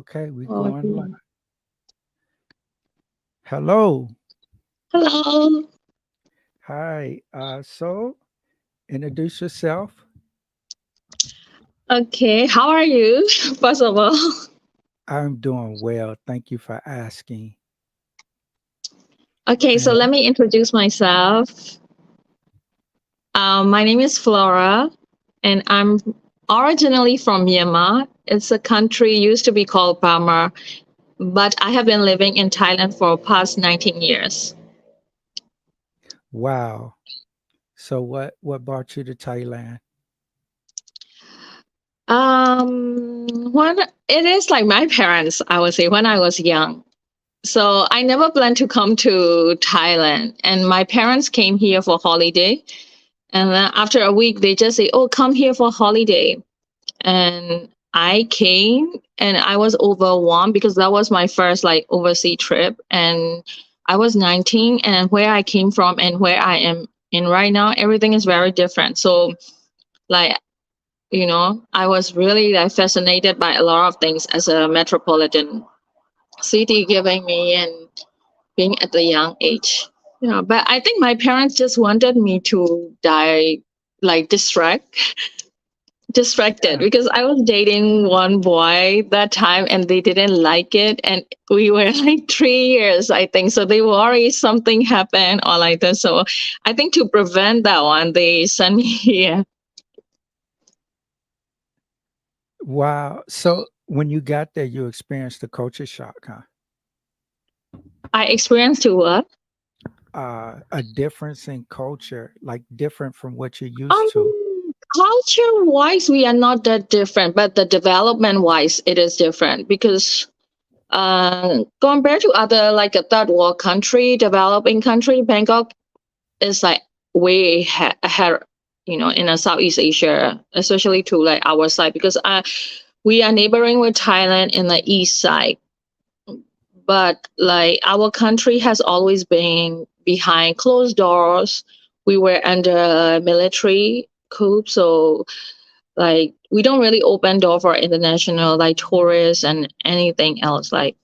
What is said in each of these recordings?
Okay, we going live. Okay. Hello. Hello. Hi. So introduce yourself. Okay, how are you? First of all, I'm doing well. Thank you for asking. okay, so And let me introduce myself. My name is Flora, and I'm originally from Myanmar. It's a country used to be called Burma, but I have been living in Thailand for past 19 years. wow. So what brought you to Thailand? When it is like my parents, I would say when I was young. So I never planned to come to Thailand, and my parents came here for holiday. And then after a week, they just say, "Oh, come here for holiday." And I came, and I was overwhelmed because that was my first like overseas trip, and I was 19, and where I came from and where I am in right now, everything is very different. So like I was really like fascinated by a lot of things as a metropolitan city giving me and being at a young age. Yeah, but I think my parents just wanted me to die like distracted Yeah. because I was dating one boy that time and they didn't like it, and we were like 3 years, I think. So they worry something happened or like that. So I think to prevent that one, they sent me here. Wow. So when you got there, you experienced the culture shock, huh? I experienced to what? A difference in culture, like different from what you're Um, used to. culture wise, we are not that different, but the development wise, it is different because compared to other like a third world country, developing country, Bangkok is like way ahead, in a Southeast Asia, especially to like our side because we are neighboring with Thailand in the east side, but like our country has always been behind closed doors. We were under military coup, so like we don't really open door for international like tourists and anything else. Like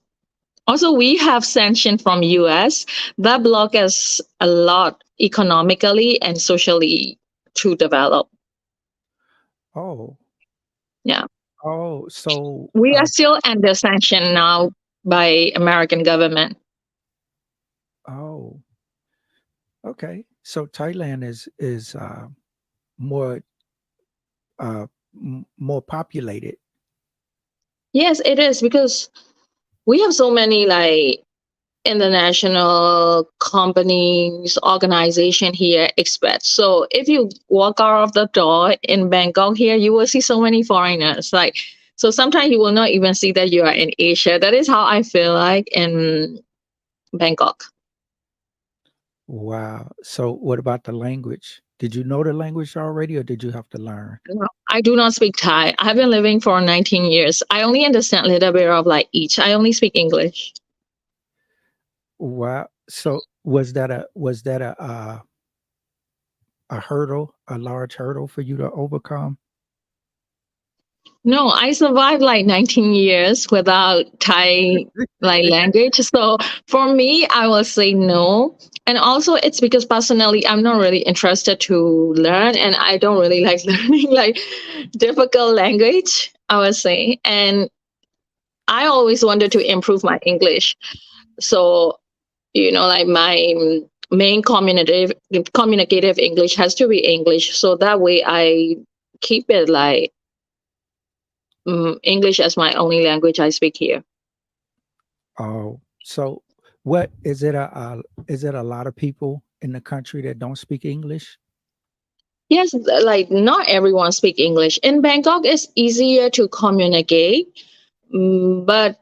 also we have sanction from US that block us a lot economically and socially to develop. Oh, Yeah, oh, so we are still under sanction now by American government. oh, okay. So Thailand is more more populated. Yes, it is because we have so many like international companies, organization here, expats. So if you walk out of the door in Bangkok here, you will see so many foreigners. Like so sometimes you will not even see that you are in Asia. That is how I feel like in Bangkok. Wow. So what about the language? Did you know the language already or did you have to learn? No, I do not speak Thai. I've been living for 19 years. I only understand a little bit of like each. I only speak English. Wow. So was that a hurdle, a large hurdle for you to overcome? No, I survived like 19 years without Thai like language. So for me, I will say no. And also it's because personally I'm not really interested to learn and I don't really like learning like difficult language, I would say. And I always wanted to improve my English. So, like my main communicative English has to be English. So that way I keep it like English as my only language I speak here. Oh, so what is it a lot of people in the country that don't speak English? Yes, like not everyone speak English. In Bangkok, it's easier to communicate, but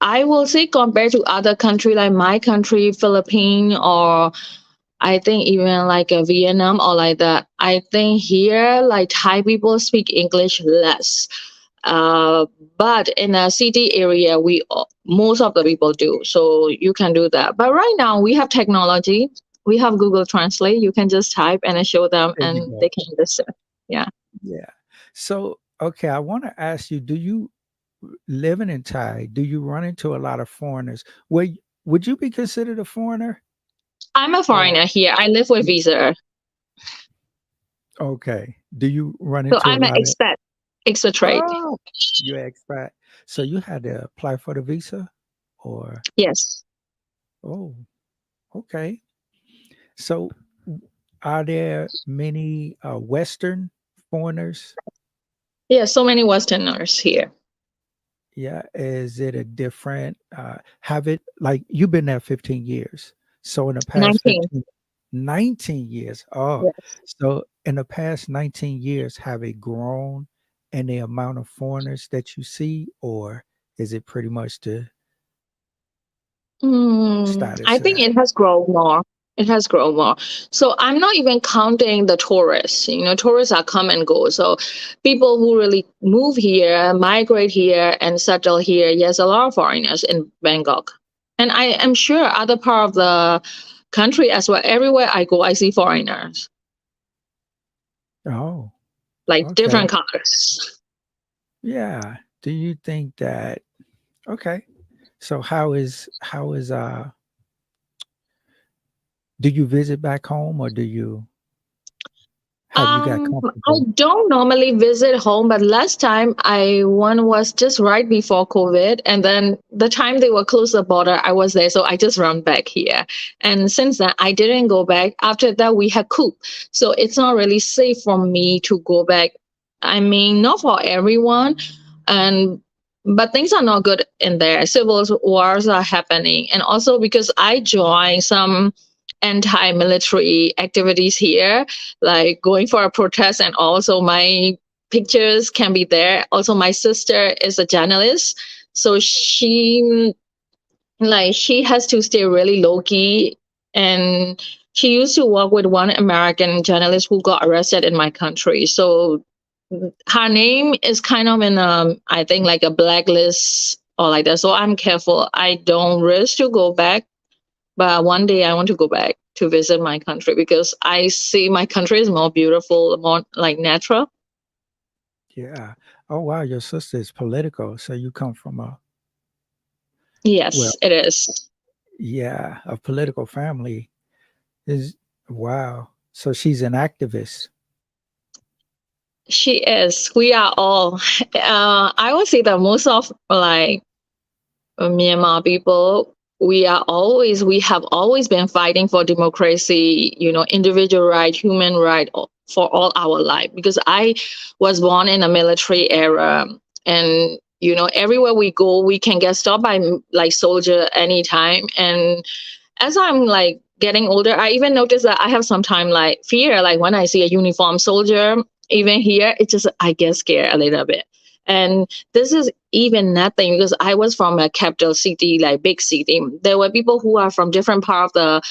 I will say compared to other country like my country, Philippines, or I think even like Vietnam or like that. I think here like Thai people speak English less. Uh, but in a city area, most of the people do. So you can do that. But right now we have technology. We have Google Translate. You can just type and I show them, There you and go. they can listen. Yeah. Yeah. So, okay, I want to ask you, do you living in Thai, do you run into a lot of foreigners? Would you be considered a foreigner? I'm a Or foreigner here. I live with visa. okay, do you run So into a I'm an lot of expat, expatriate. oh you expat? So you had to apply for the visa, or Yes. oh okay. So are there many Western foreigners? Yeah, so many Westerners here. Yeah, is it a different have it like you've been there 15 years. So in the past 19. 15, 19 years. Oh, Yes. so in the past 19 years, have it grown in the amount of foreigners that you see, or is it pretty much the I status of think that? it has grown more. It has grown more. So I'm not even counting the tourists. Tourists are come and go. So people who really move here, migrate here, and settle here. Yes, a lot of foreigners in Bangkok, and I am sure other part of the country as well. Everywhere I go, I see foreigners, Oh, like okay. different colors. Yeah. Do you think that okay. So how is do you visit back home, or do you have you got I comfortable? don't normally visit home, but last time I one was just right before COVID, and then the time they were close the border, I was there, so I just run back here. And since then, I didn't go back. After that, we had coup, so it's not really safe for me to go back. I mean, not for everyone, and but things are not good in there. Civil wars are happening, and also because I joined some anti-military activities here, like going for a protest, and also my pictures can be there. Also, my sister is a journalist, so she has to stay really low key, and she used to work with one American journalist who got arrested in my country. So her name is kind of in I think like a blacklist or like that. So I'm careful. I don't risk to go back, but one day I want to go back to visit my country because I see my country is more beautiful, more like natural. Yeah. Oh wow, your sister is political. So you come from a well, Yes, it is. yeah, a political family. Is wow. So she's an activist. She is. We are all. I would say that most of like Myanmar people, we have always been fighting for democracy, individual right, human right for all our life. Because I was born in a military era, and everywhere we go, we can get stopped by like soldier anytime. And as I'm like getting older, I even notice that I have sometimes like fear, like when I see a uniform soldier, even here, it just I get scared a little bit. And this is even nothing because I was from a capital city, like big city. There were people who are from different part of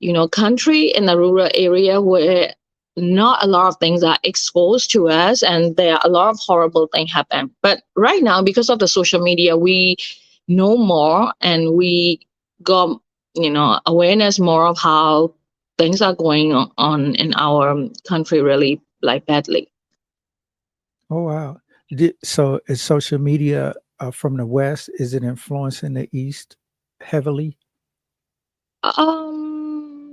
the country in the rural area where not a lot of things are exposed to us, and there are a lot of horrible things happen. But right now, because of the social media, we know more, and we got awareness more of how things are going on in our country really like badly. Oh wow. So is social media from the West, is it influencing the East heavily?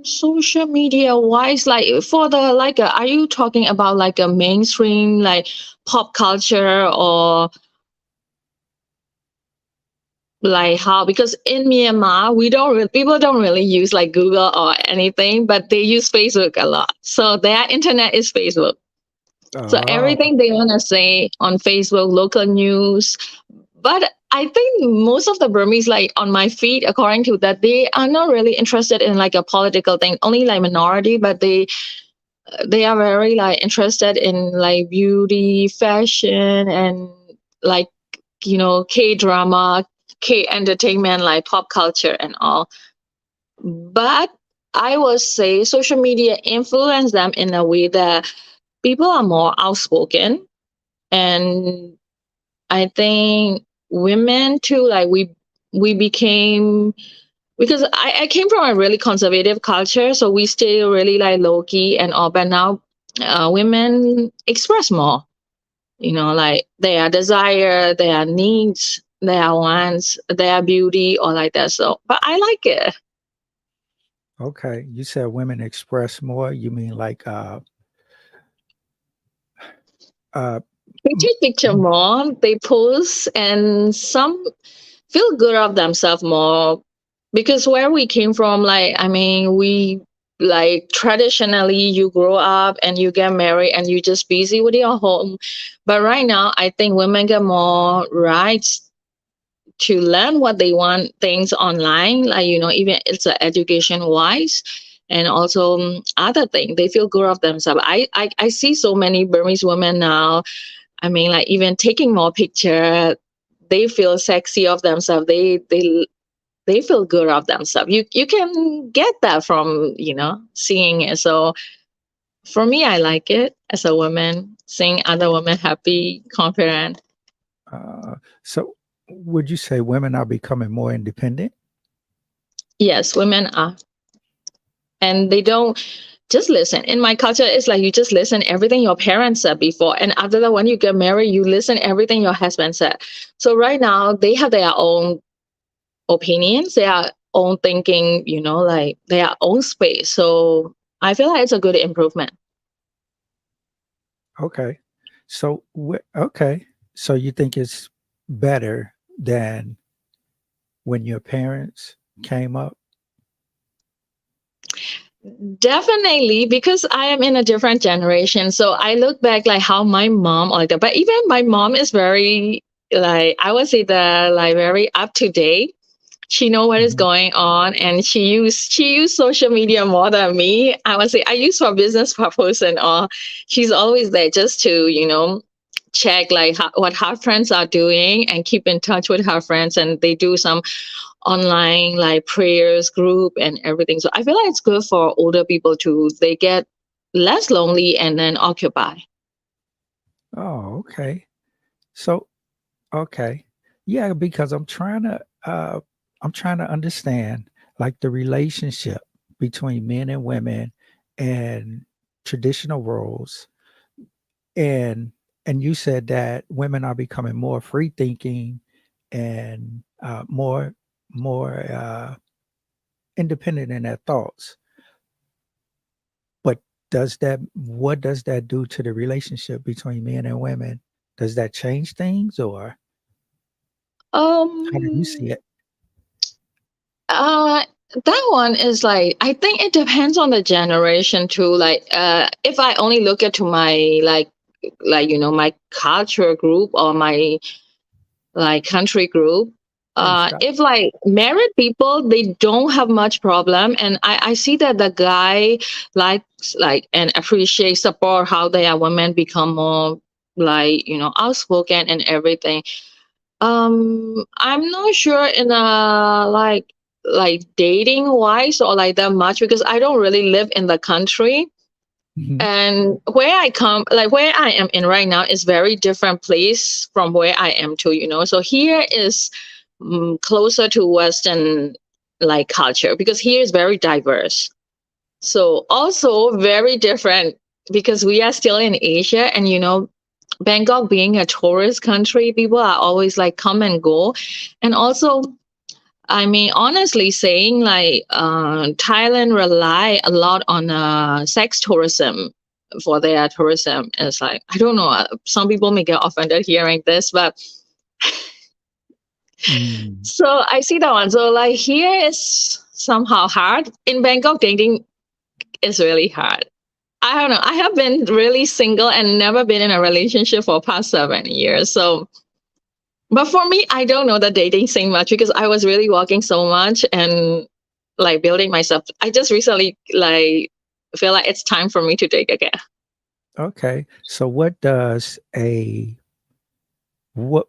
Social media wise, like for the like, are you talking about like a mainstream like pop culture, or like how? Because in Myanmar, people don't really use like Google or anything, but they use Facebook a lot. So their internet is Facebook. So Oh, everything they want to say on Facebook, local news. But I think most of the Burmese, like on my feed, according to that, they are not really interested in like a political thing. Only like minority, but they are very like interested in like beauty, fashion, and like K drama, K entertainment, like pop culture and all. But I would say social media influence them in a way that people are more outspoken, and I think women too, like we became, because I came from a really conservative culture, so we stay really like low key and all. But now, women express more. like their desire, their needs, their wants, their beauty, or like that. So, but I like it. Okay. You said women express more. You mean like uh They m- take picture m- more, they post, and some feel good of themselves more because where we came from, like, I mean, we like traditionally you grow up and you get married and you just busy with your home. But right now, I think women get more rights to learn what they want things online, like, even it's a education wise. And also other thing, they feel good of themselves. I see so many Burmese women now. I mean, like even taking more picture, they feel sexy of themselves. They feel good of themselves. You can get that from seeing it. So for me, I like it as a woman, seeing other women happy, confident. uh so would you say women are becoming more independent? Yes, women are, and they don't just listen. In my culture, it's like you just listen everything your parents said before, and after that, when you get married, you listen everything your husband said. So right now, they have their own opinions, their own thinking, like their own space. So I feel like it's a good improvement. Okay. So okay. So you think it's better than when your parents came up? Definitely, because I am in a different generation. So I look back like how my mom or that, but even my mom is very like I would say that like very up to date. She know what is Mhm. going on, and she used social media more than me. I would say I use for business purpose and all. She's always there just to check like what her friends are doing and keep in touch with her friends, and they do some online like prayers group and everything. So I feel like it's good for older people too. They get less lonely and then occupy. Oh, okay. So okay. Yeah, because I'm trying to understand like the relationship between men and women and traditional roles. And you said that women are becoming more free thinking and more independent in their thoughts. But what does that do to the relationship between men and women? Does that change things, or how do you see Um it? Uh, that one is like I think it depends on the generation too. Like, if I only look at to my like my culture group or my like country group, Hey, stop. if like married people they don't have much problem, and I see that the guy likes like and appreciate support how their women become more like outspoken and everything. I'm not sure in a like dating wise or like that much because I don't really live in the country. Mhm. And where I come, like where I am in right now, is very different place from where I am to. So here is closer to Western like culture because here is very diverse. So also very different because we are still in Asia, and Bangkok being a tourist country, people are always like come and go. And also, I mean, honestly saying like Thailand rely a lot on sex tourism for their tourism. It's like, I don't know, some people may get offended hearing this, but Mm. so I see that one. So like here is somehow hard. In Bangkok, dating is really hard. I don't know. I have been really single and never been in a relationship for past 7 years. So, but for me, I don't know the dating thing much because I was really working so much and like building myself. I just recently like feel like it's time for me to date again. Okay. So what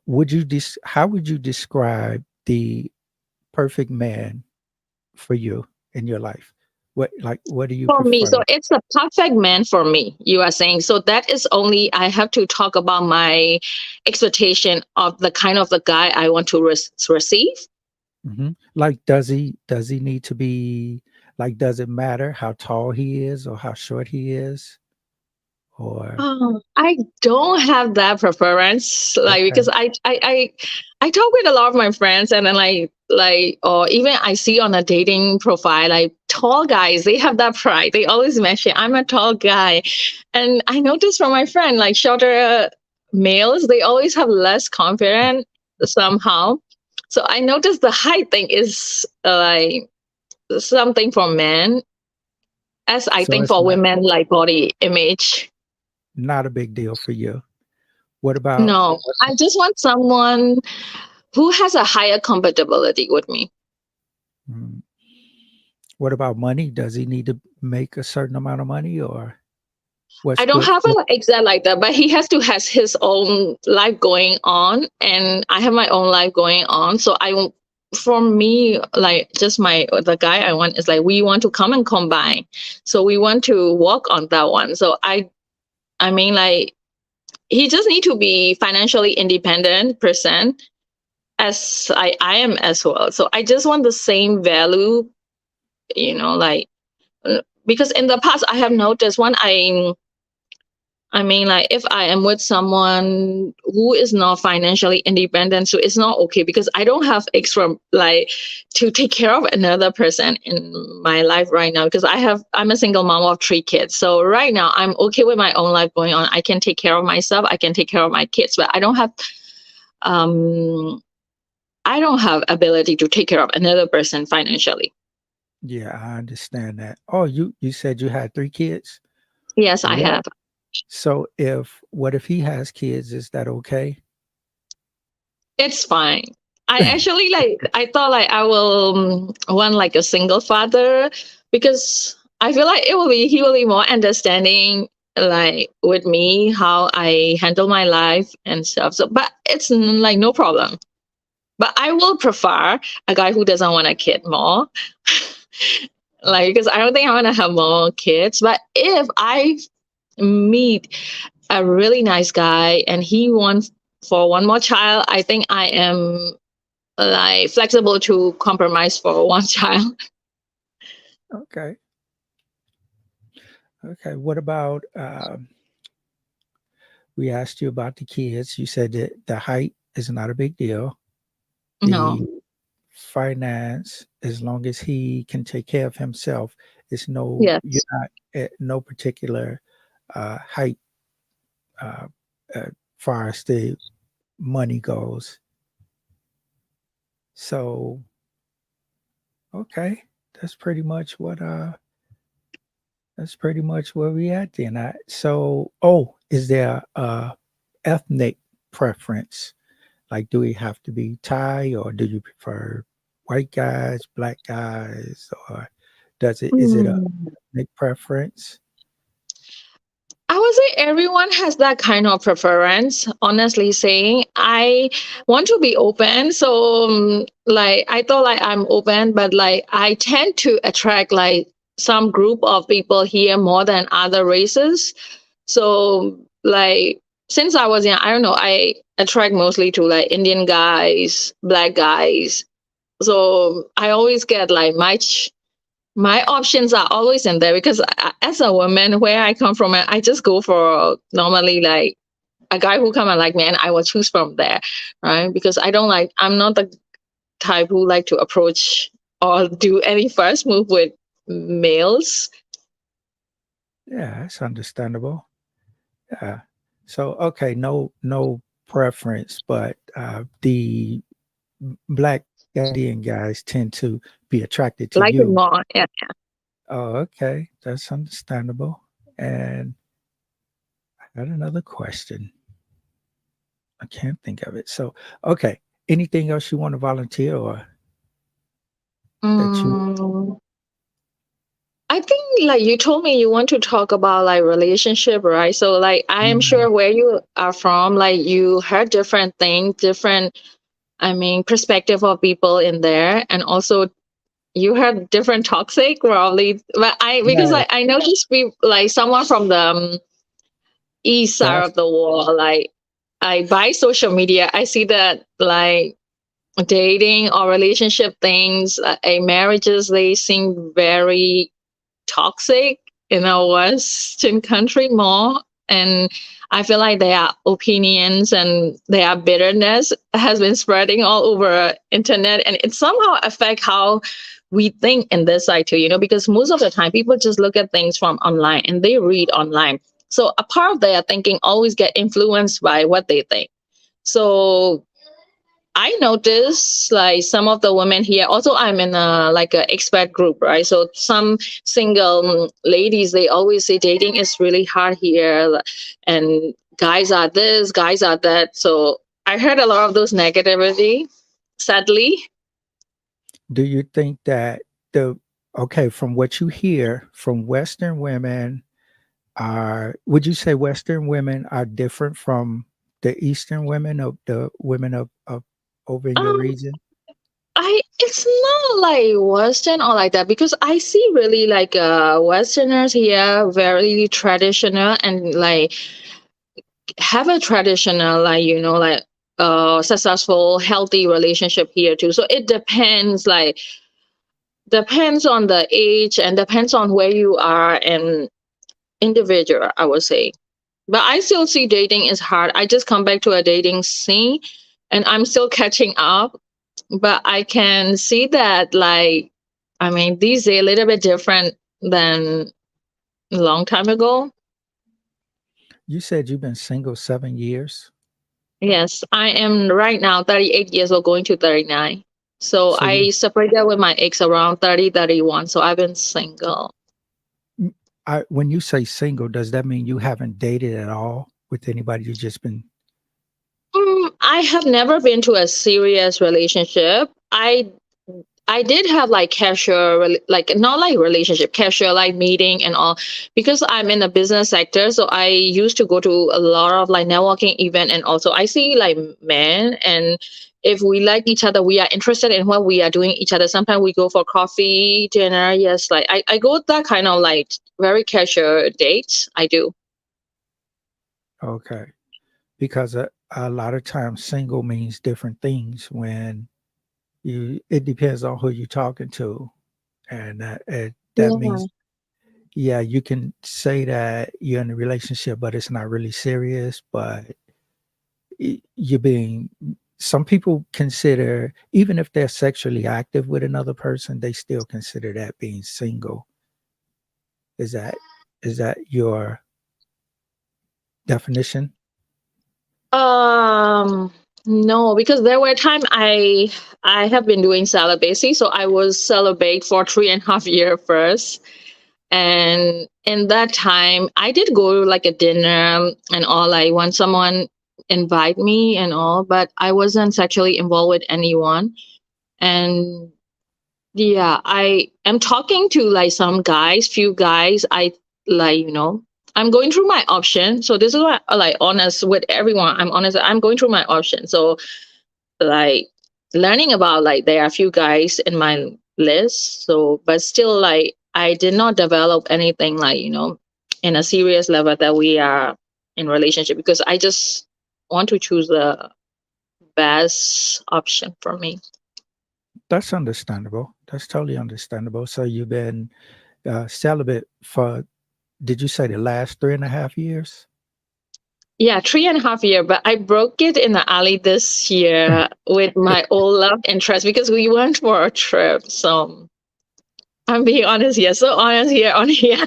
would you how would you describe the perfect man for you in your life? What do you For me, so prefer? it's the perfect man for me. You are saying so that is only I have to talk about my expectation of the kind of the guy I want to receive. Like, does he need to be like? Does it matter how tall he is or how short he is, or I don't have that preference, like okay, because I talk with a lot of my friends, and then or even I see on a dating profile, like tall guys, they have that pride. They always mention I'm a tall guy, and I noticed from my friend, like shorter males, they always have less confidence somehow. So I noticed the height thing is like something for men, as I so think it's for women, like body image. not a big deal for you. What about No, I just want someone who has a higher compatibility with me. mm, what about money? Does he need to make a certain amount of money, or what's I don't good? have an exact like that, but he has to has his own life going on, and I have my own life going on. So for me, like just the guy I want is like we want to come and combine. So we want to work on that one. So I mean like he just need to be financially independent person as I am as well. So I just want the same value, like because in the past I have noticed when I mean, like, if I am with someone who is not financially independent, so it's not okay because I don't have extra, like, to take care of another person in my life right now because I'm a single mom of 3 kids. So right now, I'm okay with my own life going on. I can take care of myself. I can take care of my kids, but um, I don't have ability to take care of another person financially. Yeah, I understand that. Oh, you said you had 3 kids. Yes, I What? have. So what if he has kids? Is that okay? It's fine. I actually I thought like I will want like a single father because I feel like he will be more understanding like with me how I handle my life and stuff. So but it's like no problem. But I will prefer a guy who doesn't want a kid more. Like because I don't think I want to have more kids. But if I meet a really nice guy and he wants for one more child, I think I am like flexible to compromise for one child. Okay. Okay. What about we asked you about the kids. You said that the height is not a big deal. No. The finance, as long as he can take care of himself, you're Yes. not at no particular height uh, far as the money goes. So okay, that's pretty much what that's pretty much where we at then. Is there ethnic preference? Like, do we have to be Thai, or do you prefer white guys, black guys, or is it a Mm. ethnic preference? I would say everyone has that kind of preference. Honestly saying, I want to be open. So, like, I thought like I'm open, but like I tend to attract like some group of people here more than other races. So, like, since I was young, I don't know, I attract mostly to like Indian guys, black guys. So I always get like my options are always in there because as a woman, where I come from, I just go for normally like a guy who come and like me, and I will choose from there, right? Because I'm not the type who like to approach or do any first move with males. Yeah, it's understandable. Yeah. So okay, no preference, but the black Indian guys tend to be attracted to Like it you. more, yeah. Oh, okay, that's understandable. And I got another question. I can't think of it. So okay, anything else you want to volunteer or that you? Mm, I think like you told me you want to talk about like relationship, right? So like I am Yeah, sure where you are from, like you heard different things, different I mean perspective of people in there, and also you heard different toxic probably. But because yeah, I noticed we like someone from the east side that's of the world, like I by social media, I see that like dating or relationship things, marriages, they seem very toxic in a Western country more. And I feel like their opinions and their bitterness has been spreading all over internet, and it somehow affect how we think in this side too, because most of the time people just look at things from online and they read online. So a part of their thinking always get influenced by what they think. So I noticed like some of the women here. Also, I'm in a like a expat group, right? So some single ladies, they always say dating is really hard here, and guys are this, guys are that. So I heard a lot of those negativity. Sadly, Do you think that the okay, from what you hear from Western women would you say Western women are different from the Eastern women of the women of over in your um, region? it's not like Western or like that, because I see really like Westerners here very traditional and like have a traditional like like successful healthy relationship here too. So it depends, like depends on the age and depends on where you are and individual, I would say. But I still see dating is hard. I just come back to a dating scene and I'm still catching up. But I can see that like, I mean, these days a little bit different than a long time ago. You said you've been single 7 years. Yes, I am right now 38 years old, going to 39. So So you I separated with my ex around 30, 31. So I've been single. when you say single, does that mean you haven't dated at all with anybody? You just been I have never been to a serious relationship. I did have like casual, like not like relationship, casual like meeting and all, because I'm in the business sector. So I used to go to a lot of like networking event, and also I see like men, and if we like each other, we are interested in what we are doing each other. Sometimes we go for coffee, dinner. Yes, like I go that kind of like very casual dates. I do. okay. Because a lot of times single means different things when it depends on who you're talking to. And that Yeah. means yeah, you can say that you're in a relationship, but it's not really serious. But you're being, some people consider, even if they're sexually active with another person, they still consider that being single. Is that your definition? Um, no, because there were time I have been doing celibacy, so I was celibate for 3.5 years first, and in that time I did go like a dinner and all, like when someone invite me and all, but I wasn't sexually involved with anyone. And yeah, I am talking to like some guys, few guys. I like, I'm going through my option. So this is why I like honest with everyone. I'm honest. I'm going through my option. So like learning about like there are a few guys in my list. So but still like I did not develop anything like, in a serious level that we are in relationship, because I just want to choose the best option for me. That's understandable. That's totally understandable. So you've been celibate for, did you say the last 3.5 years? Yeah, 3.5 years, but I broke it in the alley this year with my old love interest because we went for a trip. So I'm being honest here. So honest here, on here.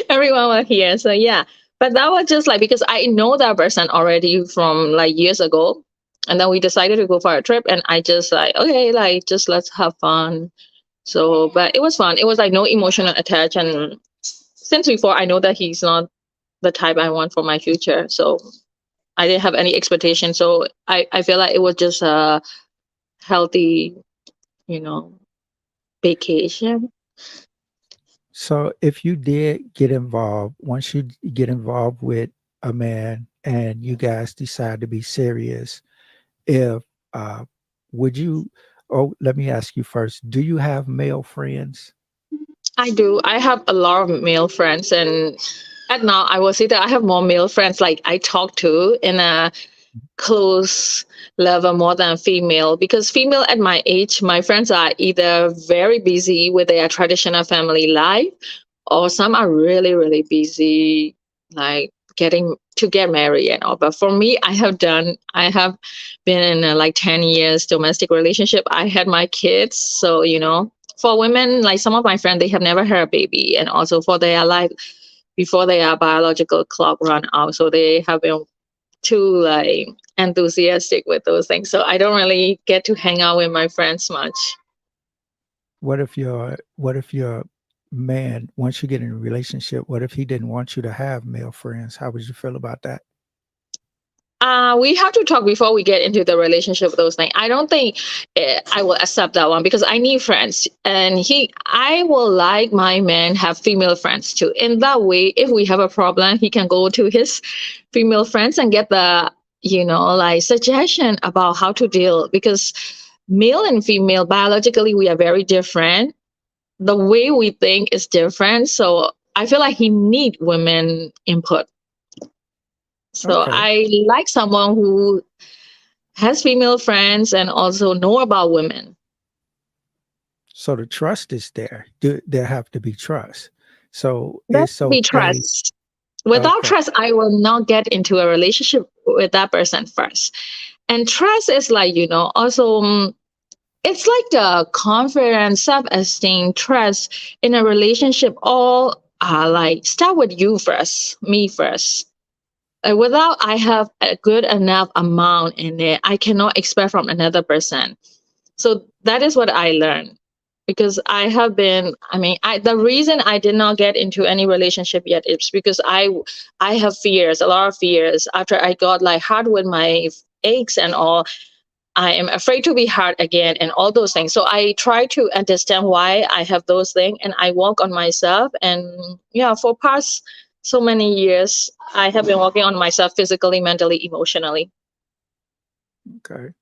Everyone was here. So yeah. But that was just like because I know that person already from like years ago. And then we decided to go for a trip, and I just like, okay, like just let's have fun. So but it was fun. It was like no emotional attach, and since before I know that he's not the type I want for my future. So I didn't have any expectation. So I feel like it was just a healthy, you know, vacation. So if you did get involved, once you get involved with a man and you guys decide to be serious, if uh would you, oh, let me ask you first, do you have male friends? I do. I have a lot of male friends, and at now I will say that I have more male friends like I talk to in a close level more than female, because female at my age, my friends are either very busy with their traditional family life, or some are really, really busy, like get married and all. But for me, I have been in a, like 10 years domestic relationship. I had my kids. So, for women, like some of my friends, they have never had a baby. And also for their life, before their biological clock run out. So they have been too like enthusiastic with those things. So I don't really get to hang out with my friends much. What if your man, once you get in a relationship, what if he didn't want you to have male friends? How would you feel about that? We have to talk before we get into the relationship with those things. I don't think I will accept that one because I need friends, and I will like my man have female friends too. In that way, if we have a problem, he can go to his female friends and get the like suggestion about how to deal, because male and female biologically we are very different. The way we think is different, so I feel like he need women input. So Okay. I like someone who has female friends and also know about women. So the trust is there. There have to be trust. So That it's should be okay. trust. Without Okay. trust, I will not get into a relationship with that person first. And trust is like, also, it's like the confidence, self-esteem, trust in a relationship. All like start with you first, me first. Without I have a good enough amount in it, I cannot expect from another person. So that is what I learned, because I have been, the reason I did not get into any relationship yet is because I have fears, a lot of fears. After I got like hard with my aches and all, I am afraid to be hard again and all those things. So I try to understand why I have those things, and I work on myself. And yeah, for past so many years, I have been working on myself physically, mentally, emotionally. Okay.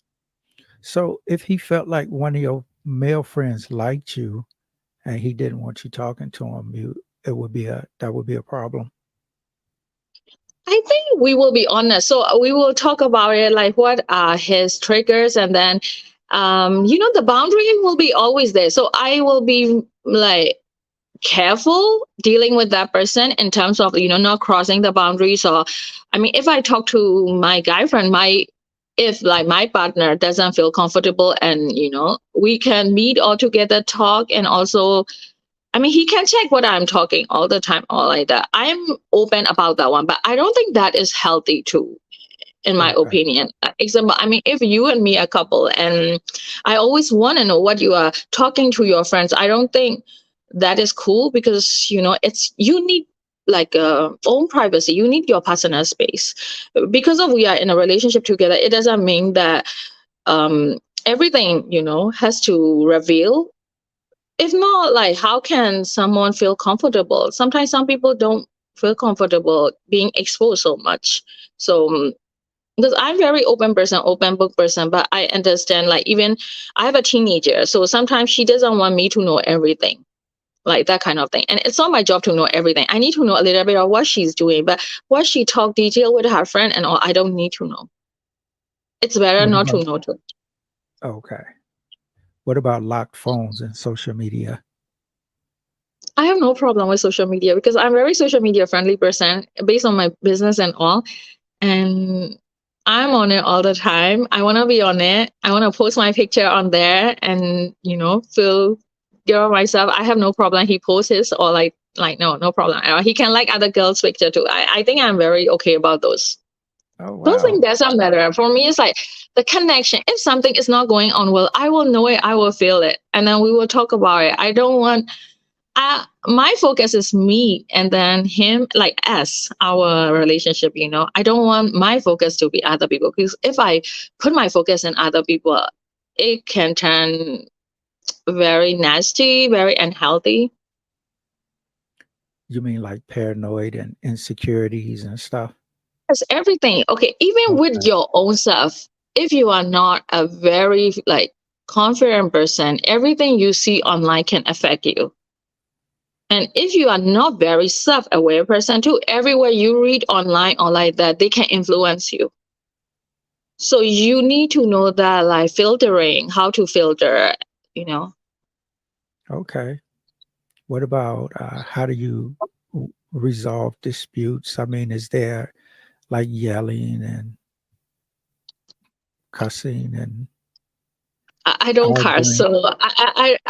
So if he felt like one of your male friends liked you and he didn't want you talking to him, that would be a problem. I think we will be honest. So we will talk about it, like what are his triggers, and then, the boundary will be always there. So I will be like careful dealing with that person in terms of not crossing the boundaries. Or, if I talk to my guy friend, if like my partner doesn't feel comfortable, and we can meet all together, talk, and also he can check what I'm talking all the time, all like that. I'm open about that one, but I don't think that is healthy too, in my Okay. opinion. Example, if you and me are a couple, and I always want to know what you are talking to your friends, I don't think that is cool, because you need like own privacy. You need your personal space. Because of we are in a relationship together, it doesn't mean that everything has to reveal. If not, like, how can someone feel comfortable? Sometimes some people don't feel comfortable being exposed so much. So because I'm very open person, open book person, but I understand, like, even I have a teenager, so sometimes she doesn't want me to know everything, like that kind of thing. And it's not my job to know everything. I need to know a little bit of what she's doing, but what she talk detail with her friend and all, I don't need to know. It's better What not to about know too. okay. What about locked phones and social media? I have no problem with social media because I'm very social media friendly person based on my business and all. And I'm on it all the time. I want to be on it. I want to post my picture on there and, feel good about myself. I have no problem. He posts his, or like no problem. He can like other girls' picture too. I think I'm very okay about those. Oh Those things wow. doesn't matter. For me, it's like the connection. If something is not going on well, I will know it. I will feel it. And then we will talk about it. I don't want my focus is me, and then him, like us, our relationship. I don't want my focus to be other people, because if I put my focus in other people, it can turn very nasty, very unhealthy. You mean like paranoid and insecurities and stuff? It's everything. Okay, even with Okay. your own self, if you are not a very like confident person, everything you see online can affect you. And if you are not very self-aware person too, everywhere you read online or like that, they can influence you. So you need to know that, like, filtering, how to filter, you know. Okay. What about resolve disputes? I mean, is there like yelling and cussing and I don't curse, arguing? so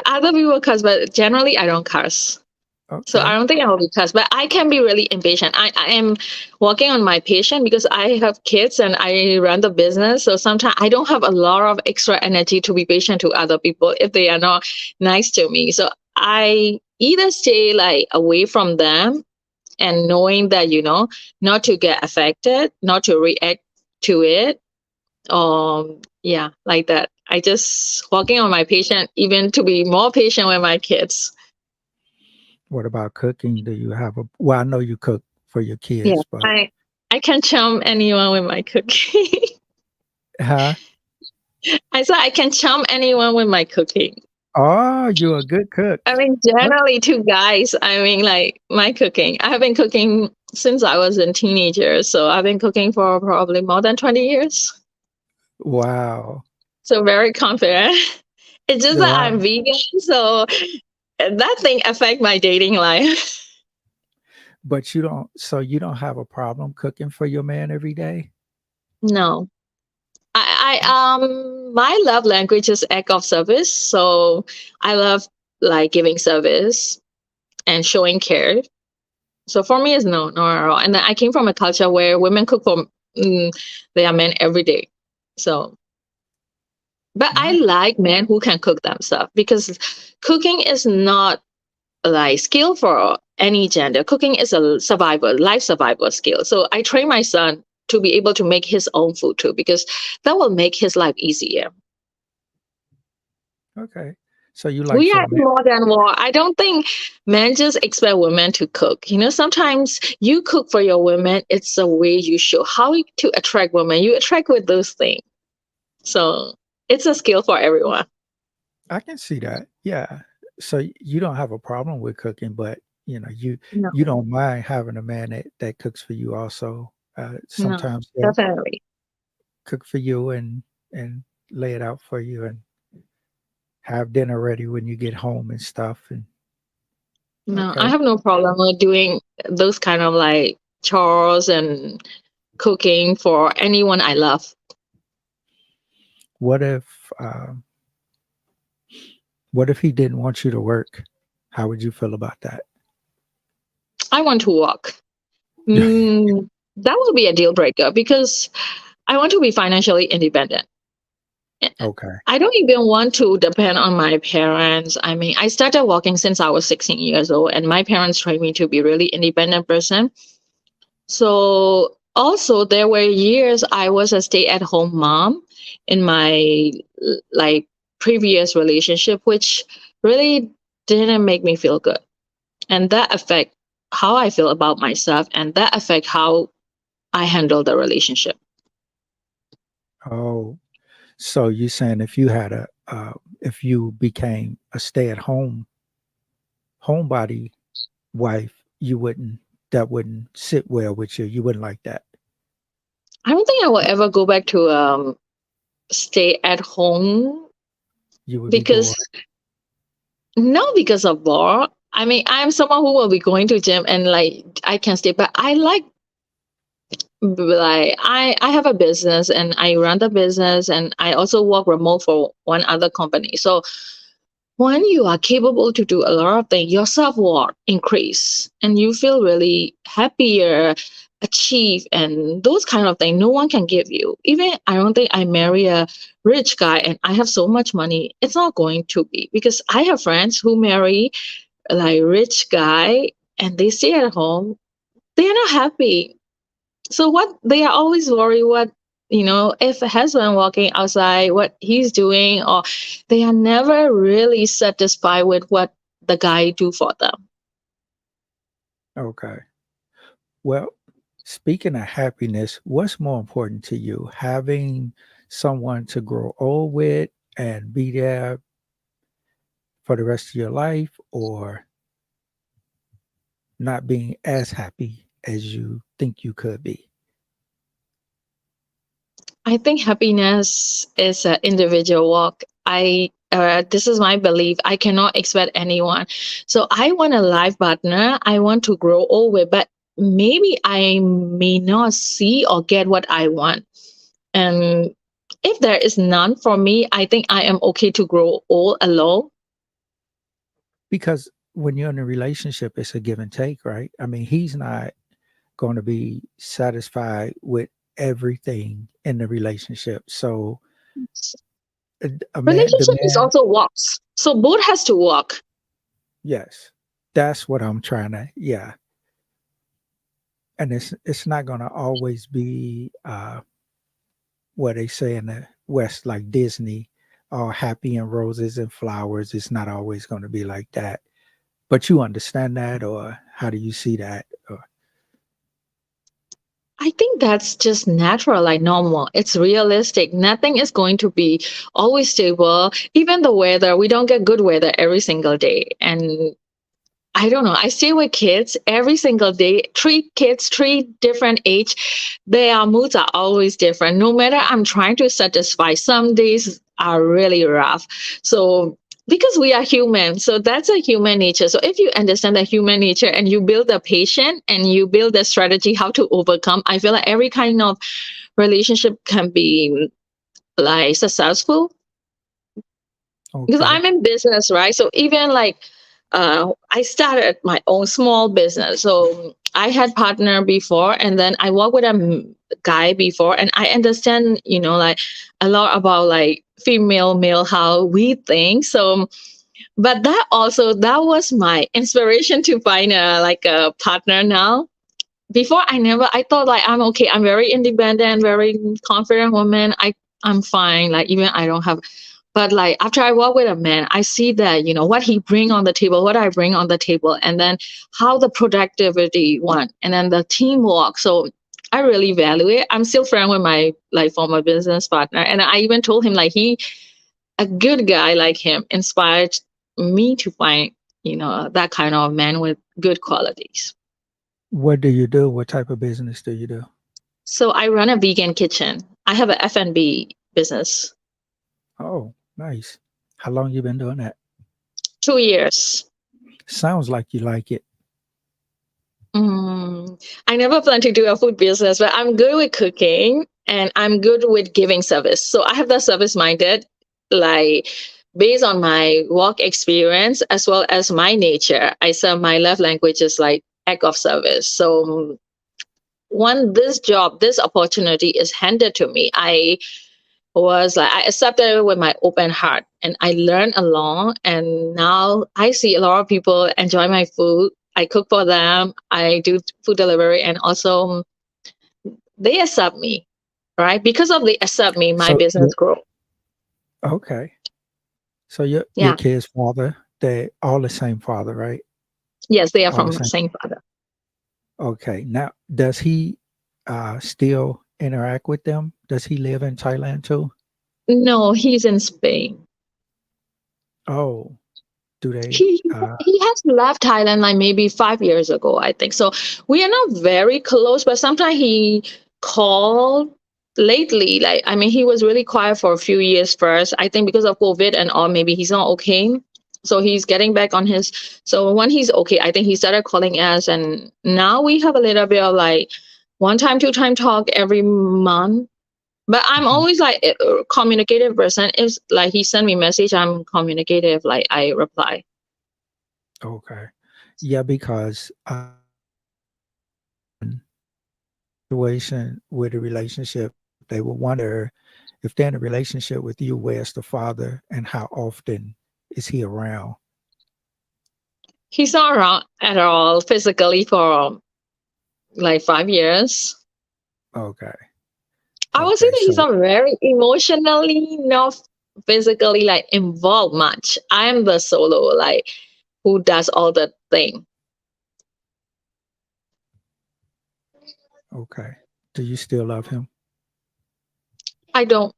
other people curse, but generally I don't curse. So I Okay. don't think I will be cursed, but I can be really impatient. I am working on my patience because I have kids and I run the business. So sometimes I don't have a lot of extra energy to be patient to other people if they are not nice to me. So I either stay like away from them and knowing that, not to get affected, not to react to it. Yeah, like that. I just working on my patient, even to be more patient with my kids. What about cooking? Do you have a, well, I know you cook for your Yeah, kids, but, I can charm anyone with my cooking. huh? I said I can charm anyone with my cooking. Oh, you're a good cook. I mean, Huh? generally, two guys. I mean, like my cooking. I have been cooking since I was a teenager, so I've been cooking for probably more than 20 years. Wow. So very confident. It's just that I'm Wow. vegan, so that thing affect my dating life. But so you don't have a problem cooking for your man every day? No, my love language is act of service. So I love like giving service and showing care. So for me, it's no, not at all. And then I came from a culture where women cook for their men every day. So, but I Nice. like men who can cook themselves because cooking is not like skill for any gender. Cooking is a survival, life survival skill. So I train my son to be able to make his own food too because that will make his life easier. Okay. So you like We for are a in man. modern war. I don't think men just expect women to cook. Sometimes you cook for your women. It's a way you show how to attract women. You attract with those things. So it's a skill for everyone. I can see that. Yeah. So you don't have a problem with cooking, but No, you don't mind having a man that cooks for you also. no, Sometimes they'll definitely. cook for you and lay it out for you and have dinner ready when you get home and stuff. And No, I okay. have no problem with doing those kind of like chores and cooking for anyone I love. What if what if he didn't want you to work? How would you feel about that? I want to walk. That will be a deal breaker because I want to be financially independent. Okay. I don't even want to depend on my parents. I mean, I started walking since I was 16 years old, and my parents trained me to be really independent person. So also there were years I was a stay-at-home mom in my like previous relationship, which really didn't make me feel good, and that affect how I feel about myself, and that affect how I handle the relationship. Oh, so you saying if you became a stay-at-home homebody wife, you wouldn't that wouldn't sit well with you. You wouldn't like that. I don't think I will ever go back to stay at home You would be bored. because not because of war. I mean, I'm someone who will be going to gym and like I can stay, but I like I have a business and I run the business and I also work remote for one other company. So when you are capable to do a lot of things, your self-worth increase and you feel really happier, achieve, and those kind of things no one can give you. Even I don't think I marry a rich guy and I have so much money. It's not going to be because I have friends who marry like rich guy and they stay at home. They are not happy. So what they are always worried what if a husband walking outside what he's doing, or they are never really satisfied with what the guy do for them. Okay. Well, speaking of happiness, what's more important to you? Having someone to grow old with and be there for the rest of your life, or not being as happy as you think you could be? I think happiness is an individual walk. I this is my belief. I cannot expect anyone. So I want a life partner. I want to grow old with, but maybe I may not see or get what I want. And if there is none for me, I think I am okay to grow old alone. Because when you're in a relationship, it's a give and take, right? I mean, he's not going to be satisfied with everything in the relationship. So the Relationship is man, also walks. So both has to walk. yes, that's what I'm trying to, yeah. And it's not going to always be what they say in the West, like Disney, all happy and roses and flowers. It's not always going to be like that. But you understand that, or how do you see that? Or, I think that's just natural, like normal. It's realistic. Nothing is going to be always stable. Even the weather, we don't get good weather every single day. And I don't know. I stay with kids every single day. Three kids, three different age. Their moods are always different. No matter I'm trying to satisfy, some days are really rough. So because we are human, so that's a human nature. So if you understand the human nature and you build a patient and you build a strategy how to overcome, I feel like every kind of relationship can be like successful because okay. I'm in business, right? So even like I started my own small business. So I had partner before, and then I worked with a guy before, and I understand, like a lot about like female, male, how we think. So, but that was my inspiration to find a partner now. Before I thought like I'm okay. I'm very independent, very confident woman. I'm fine. Like even I don't have, but like after I work with a man, I see that, what he bring on the table, what I bring on the table, and then how the productivity one, and then the teamwork. So I really value it. I'm still friend with my like former business partner. And I even told him like a good guy like him inspired me to find, that kind of man with good qualities. What do you do? What type of business do you do? So I run a vegan kitchen. I have a F&B business. Oh, nice. How long you been doing that? 2 years. Sounds like you like it. I never plan to do a food business, but I'm good with cooking and I'm good with giving service. So I have that service minded, like based on my work experience as well as my nature. I said my love language is like act of service. So when this opportunity is handed to me, I accepted it with my open heart and I learned a lot. And now I see a lot of people enjoy my food. I cook for them. I do food delivery and also they accept me, right? Because of they accept me, my So, business grow. okay. So your Yeah. kid's father, they all the same father, right? Yes, they are All the from the same. same father. Okay. Now, does he still interact with them? Does he live in Thailand too? No, he's in Spain. Oh, do they? He he has left Thailand like maybe 5 years ago, I think. So we are not very close, but sometimes he called lately. Like I mean, he was really quiet for a few years first. I think because of COVID and all, maybe he's not okay. So he's getting back on his. So when he's okay, I think he started calling us, and now we have a little bit of like one time, two time talk every month. But I'm Mhm. always like a communicative person. If like he send me message, I'm communicative. Like I reply. Okay. Yeah, because situation with a relationship, they will wonder if they're in a relationship with you, where's the father and how often is he around? He's not around at all physically for like 5 years. Okay. I would say Okay. that he's So, not very emotionally, not physically like involved much. I'm the solo, like who does all the thing. okay. Do you still love him? I don't.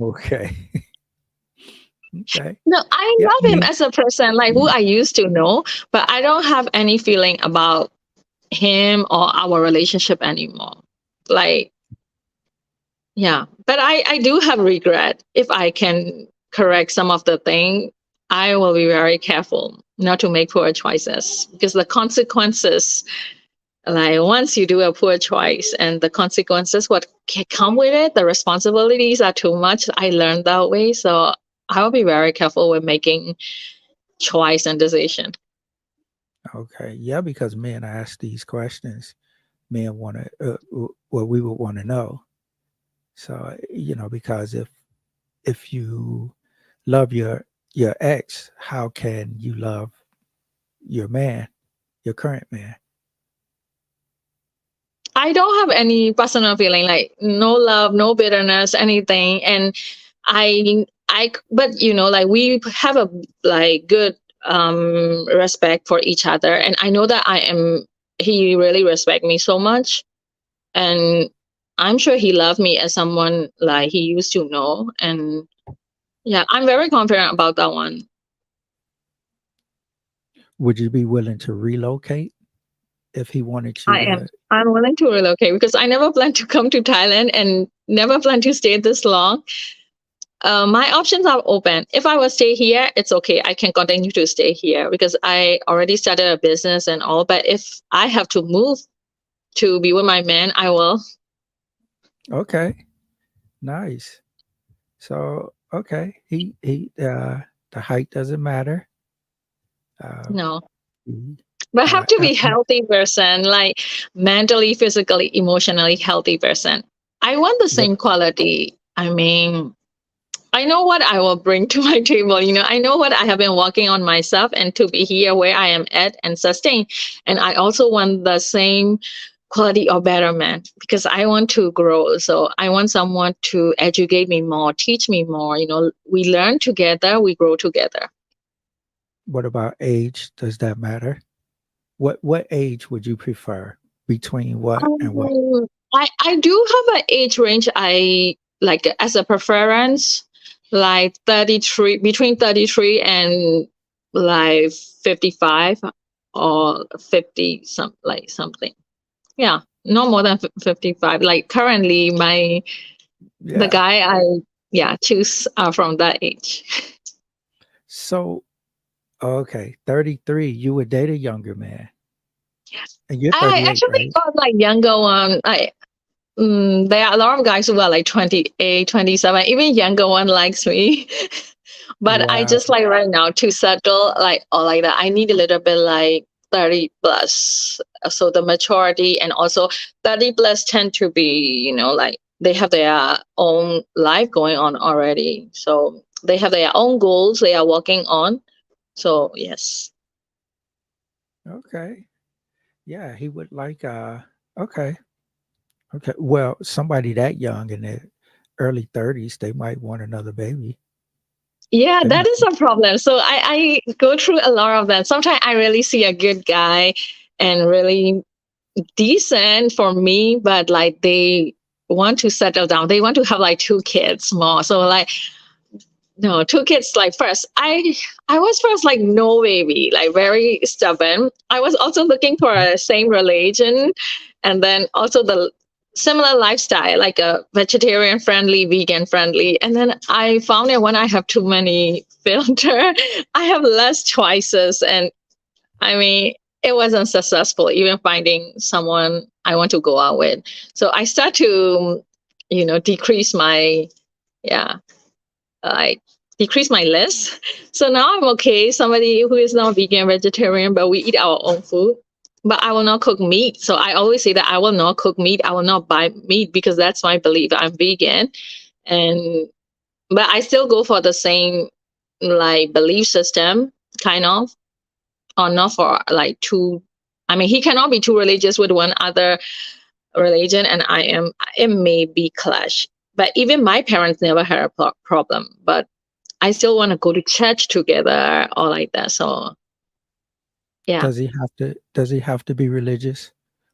Okay. Okay. No, I Yeah. I love him mean, as a person, like who I used to know, but I don't have any feeling about him or our relationship anymore. Like, yeah, but I do have regret if I can. correct some of the thing, I will be very careful not to make poor choices, because the consequences, like once you do a poor choice and the consequences what can come with it, the responsibilities are too much. I learned that way, so I will be very careful with making choice and decision. Okay. Yeah, because men ask these questions, men want to, what we would want to know. So, because if you love your ex, how can you love your man, your current man? I don't have any personal feeling, like no love, no bitterness, anything. And but like we have a like good respect for each other, and I know that he really respect me so much, and I'm sure he loved me as someone like he used to know, and yeah, I'm very confident about that one. Would you be willing to relocate if he wanted you I am. to? I'm willing to relocate because I never plan to come to Thailand and never plan to stay this long. My options are open. If I will stay here, it's okay. I can continue to stay here because I already started a business and all. But if I have to move to be with my man, I will. Okay, nice. So, okay, the height doesn't matter. Uh, No, he, but have to be ethnic. healthy person, like mentally, physically, emotionally healthy person. I want the What same quality. I mean, I know what I will bring to my table. I know what I have been working on myself and to be here where I am at and sustain. And I also want the same quality or betterment because I want to grow. So I want someone to educate me more, teach me more. We learn together, we grow together. what about age? Does that matter? What age would you prefer between what and what? I do have an age range I like as a preference, like 33, between 33 and like 55 or 50, something. Yeah, no more than 55. Like currently the Yeah. guy I choose are from that age. So, okay, 33. You would date a younger man, and you're I 38, actually right? got like younger one. There are a lot of guys who are like 28, 27, even younger one likes me. But I Wow. just like right now to settle like or like that. I need a little bit like 30 plus. So the maturity, and also 30 plus tend to be, like they have their own life going on already. So they have their own goals they are working on. So yes. Okay. Yeah, he would like. Okay. Okay. Well, somebody that young in their early 30s, they might want another baby. Yeah, They that might. is a problem. So I go through a lot of that. Sometimes I really see a good guy and really decent for me, but like they want to settle down. They want to have like two kids more. So like no, two kids like first. I was first like no baby, like very stubborn. I was also looking for a same religion and then also the similar lifestyle, like a vegetarian friendly, vegan friendly. And then I found that when I have too many filter, I have less choices. And I mean, it wasn't successful, even finding someone I want to go out with. So I start to, decrease my, yeah, like decrease my list. So now I'm okay. Somebody who is not vegan, vegetarian, but we eat our own food. But I will not cook meat. So I always say that I will not cook meat. I will not buy meat because that's my belief. I'm vegan. And but I still go for the same like belief system, kind of, or not for like two. I mean, he cannot be too religious with one other religion, and I am. It may be clash, but even my parents never had a problem. But I still want to go to church together or like that. So yeah. Does he have to be religious?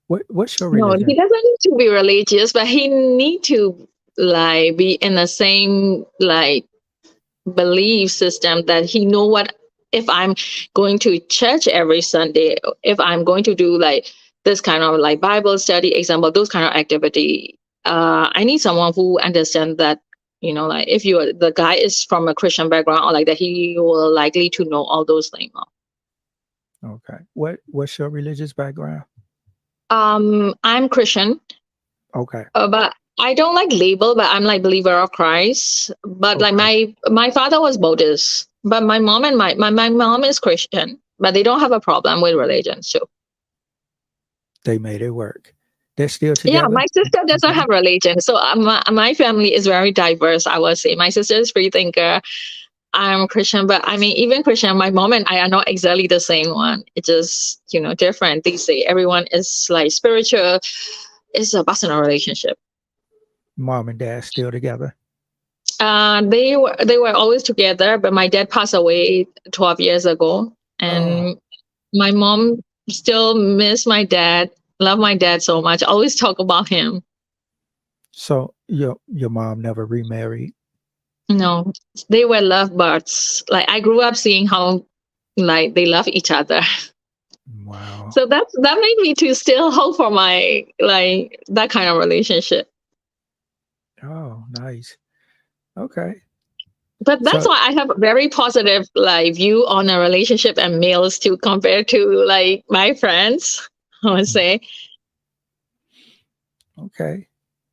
What's your No, religion? he doesn't need to be religious, but he need to like be in the same like belief system that he know what if I'm going to church every Sunday, if I'm going to do like this kind of like Bible study example, those kind of activity. I need someone who understands that, like if the guy is from a Christian background or like that, he will likely to know all those things. Okay. What's your religious background? I'm Christian, Okay. but I don't like label, but I'm like believer of Christ. But like Okay. my father was Buddhist, but my mom and my mom is Christian, but they don't have a problem with religion. So They made it work. They're still yeah, together? my sister doesn't have religion, so my family is very diverse. I would say my sister is free thinker. I'm Christian, but I mean, even Christian, my mom and I are not exactly the same one. It's just different. They say everyone is like spiritual. It's a personal relationship. Mom and dad still together? They were always together, but my dad passed away 12 years ago, Oh, and my mom still miss my dad. Love my dad so much. Always talk about him. so your mom never remarried? No, they were lovebirds. Like I grew up seeing how like they love each other. Wow. So that made me to still hope for my like that kind of relationship. Oh, nice. Okay. But that's So why I have a very positive like view on a relationship and males too compared to like my friends. I would say. okay.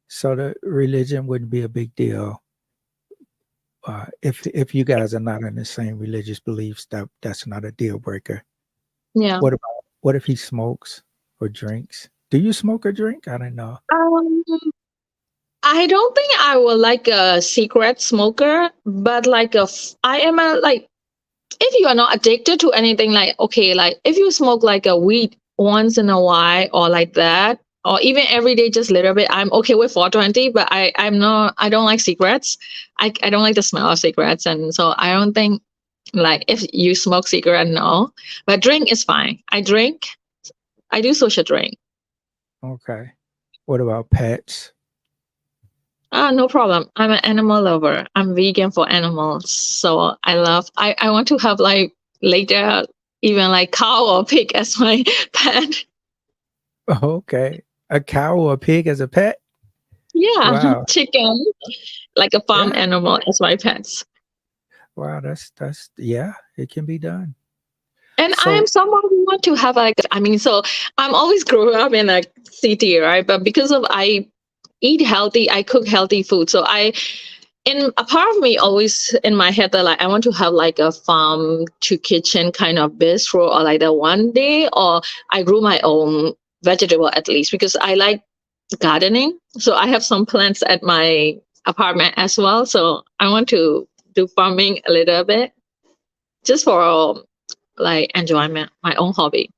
So the religion wouldn't be a big deal if you guys are not in the same religious beliefs. That's not a deal breaker. Yeah. What if he smokes or drinks? Do you smoke or drink? I don't know. Um, I don't think I will like a cigarette smoker, but like I am a like if you are not addicted to anything, like okay, like if you smoke like a weed once in a while or like that, or even every day just a little bit, I'm okay with 420. But I don't like cigarettes. I don't like the smell of cigarettes, and so I don't think like if you smoke cigarette, no. But drink is fine. I drink. I do social drink. Okay. What about pets? No problem. I'm an animal lover. I'm vegan for animals. So I want to have like later even like cow or pig as my pet. Okay. A cow or a pig as a pet? Yeah, Wow. chicken, like a farm Yeah. animal as my pets. Wow. That's yeah. It can be done. And I am So someone who want to have like I mean, so I'm always grew up in a city, right? But because of I eat healthy, I cook healthy food. So in a part of me always in my head that like I want to have like a farm to kitchen kind of bistro or like that one day, or I grew my own vegetable at least because I like gardening. So I have some plants at my apartment as well. So I want to do farming a little bit just for like enjoyment, my own hobby.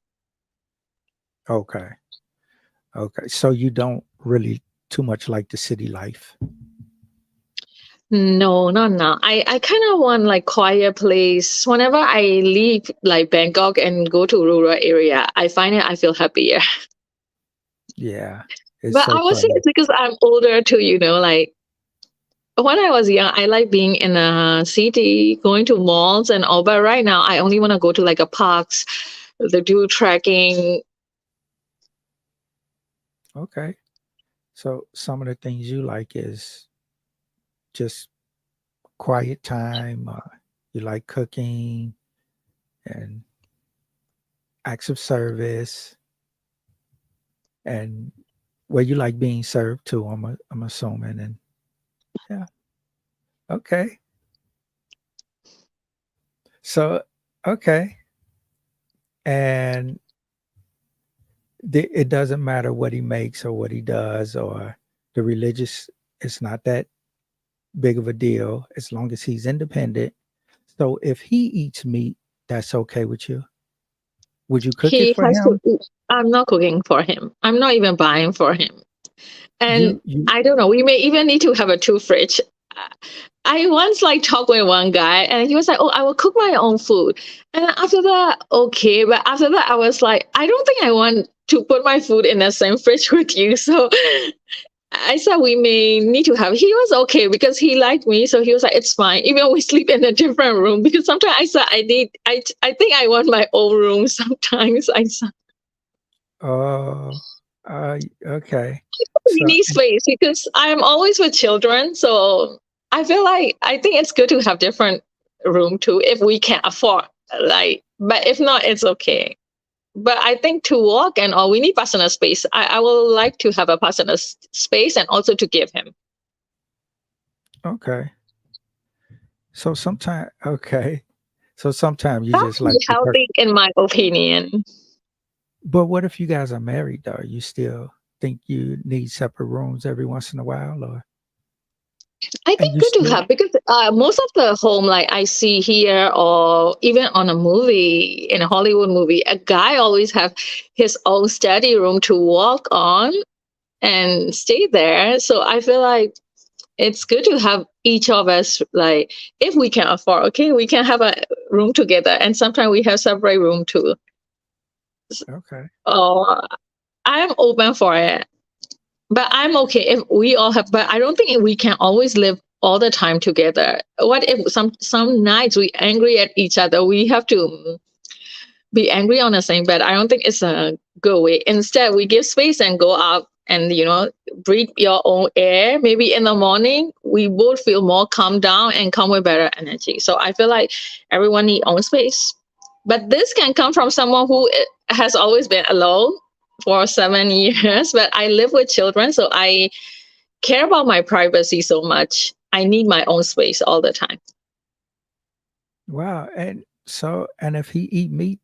okay. Okay. So you don't really too much like the city life. No, not now. I kind of want like quiet place. Whenever I leave like Bangkok and go to rural area, I find it I feel happier. Yeah. It's But so I would say quiet. it's because I'm older too, like when I was young, I like being in a city, going to malls and all. But right now, I only want to go to like a parks, to do trekking. Okay. So some of the things you like is just quiet time. You like cooking and acts of service, and well, you like being served too. I'm assuming, and yeah, okay. So okay, and it doesn't matter what he makes or what he does or the religious. It's not that big of a deal as long as he's independent. So if he eats meat, that's okay with you. Would you cook it He for has to him? eat. I'm not cooking for him. I'm not even buying for him. And You I don't know. We may even need to have a two fridge. I once like talked with one guy and he was like, "Oh, I will cook my own food." And then after that, okay, but after that, I was like, "I don't think I want to put my food in the same fridge with you." So I said we may need to have. He was okay because he liked me, so he was like, "It's fine." Even we sleep in a different room because sometimes I said I need. I think I want my own room. Sometimes I said oh okay. we So need space because I'm always with children, so I feel like I think it's good to have different room too if we can afford. Like, but if not, it's okay. But I think to walk and all, we need personal space. I will like to have a personal space and also to give him. Okay. So sometimes, okay. So sometimes you That's just like your healthy, in my opinion. but what if you guys are married though? You still think you need separate rooms every once in a while, or I and think you good to still have because most of the home like I see here or even on a movie in a Hollywood movie, a guy always have his own study room to walk on and stay there. So I feel like it's good to have each of us like if we can afford, okay, we can have a room together, and sometimes we have separate room too. okay. Or I'm open for it. But I'm okay if we all have. But I don't think we can always live all the time together. What if some nights we angry at each other? We have to be angry on the same bed. I don't think it's a good way. Instead, we give space and go out and breathe your own air. Maybe in the morning we both feel more calm down and come with better energy. So I feel like everyone need own space. But this can come from someone who has always been alone for 7 years. But I live with children, so I care about my privacy so much. I need my own space all the time. Wow. And if he eat meat,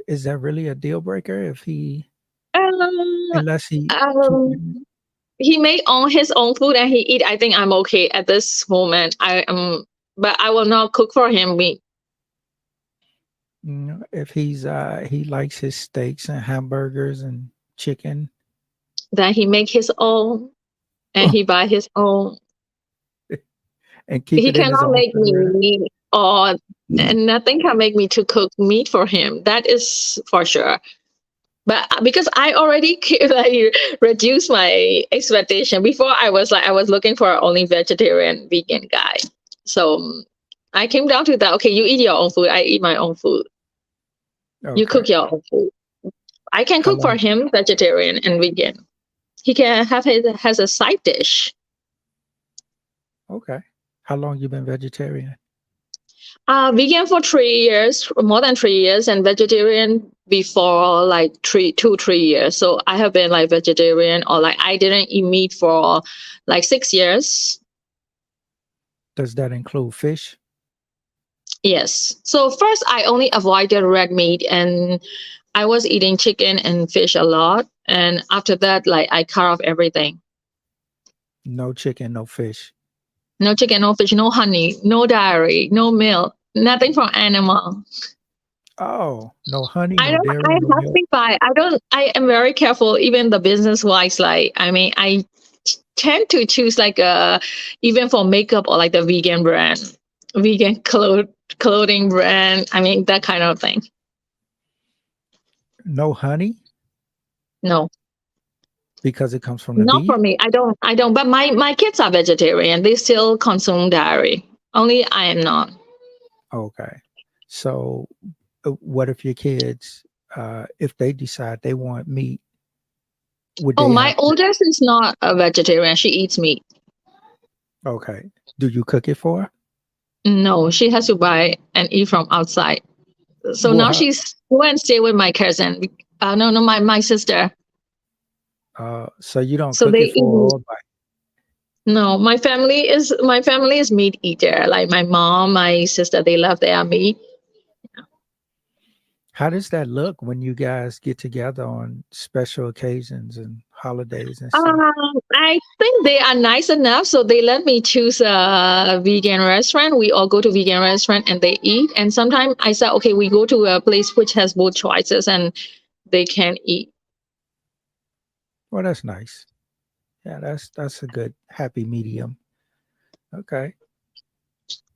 is that really a deal breaker if he Um, unless he keep um, eating? he may own his own food and he eat. I think I'm okay at this moment. I am, but I will not cook for him meat. If he likes his steaks and hamburgers and chicken That he make his own and he buy his own. and keep He it in his cannot own make me refrigerator. meat or and nothing can make me to cook meat for him. That is for sure. But because I already like reduced my expectation before, I was looking for only vegetarian vegan guy. So I came down to that. Okay, you eat your own food. I eat my own food. You Okay. cook your own food. I can How cook for long him vegetarian and vegan. He can have his has a side dish. okay. How long you been vegetarian? Vegan for 3 years, more than 3 years, and vegetarian before like 3 years. So I have been like vegetarian or like I didn't eat meat for like 6 years. Does that include fish? Yes. So first I only avoided red meat and I was eating chicken and fish a lot. And after that, like I cut off everything. No chicken, no fish. No chicken, no fish, no honey, no dairy, no milk, nothing from animal. Oh, no honey, I no don't. I dairy, no have milk. to buy. I don't. I am very careful, even the business wise. Like, I mean, I tend to choose like even for makeup or like the vegan brand, vegan clothing brand. I mean, that kind of thing. No honey No, because it comes from the not for bee. me. I don't. I don't. But my kids are vegetarian. They still consume dairy. Only I am not. Okay. So, what if your kids, if they decide they want meat, would Oh, they my have to? oldest is not a vegetarian. She eats meat. Okay. Do you cook it for her? No, she has to buy and eat from outside. So now Well, she's go and stay with my cousin. No, no, my sister. so you don't So cook they it eat for meat. her, but No, my family is meat eater. Like my mom, my sister, they love their meat. how does that look when you guys get together on special occasions and holidays and stuff? I think they are nice enough, so they let me choose a vegan restaurant. We all go to vegan restaurant and they eat. And sometimes I said, okay, we go to a place which has both choices and they can eat. Well, that's nice. Yeah, that's a good happy medium. Okay.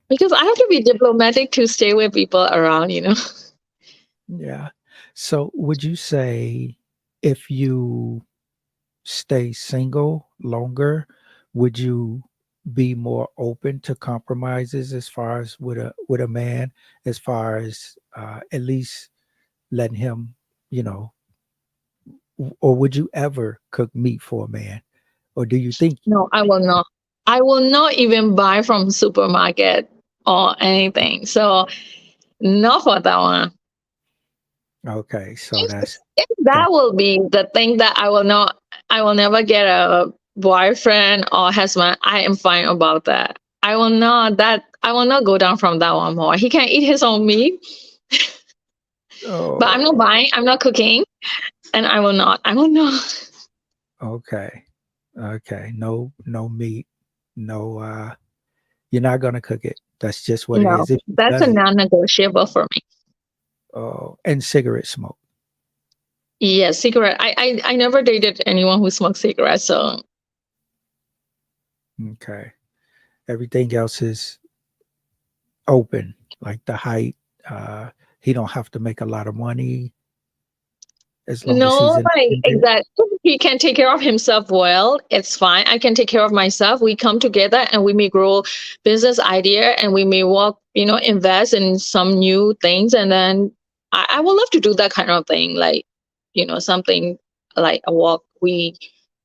Because I have to be diplomatic to stay with people around. Yeah. So, would you say if you stay single longer, would you be more open to compromises as far as with a man, as far as at least letting him, you know, or would you ever cook meat for a man, or do you think No, I will not. I will not even buy from supermarket or anything. So not for that one. Okay, so If that that will be the thing that I will never get a boyfriend or husband. I am fine about that. I will not go down from that one more. He can eat his own meat, but I'm not oh, buying, I'm not cooking, and I will not. okay. Okay. No meat. No you're not gonna cook it. That's just what it No, is. If he that's a does it. non-negotiable for me. Oh, and cigarette smoke. Yes, cigarette. I never dated anyone who smokes cigarettes, so Okay. Everything else is open, like the height. Uh he don't have to make a lot of money as long as he's no, like independent. exactly. He can take care of himself well. It's fine. I can take care of myself. We come together and we may grow business idea and we may work, invest in some new things. And then I would love to do that kind of thing. Like, something like a walk. We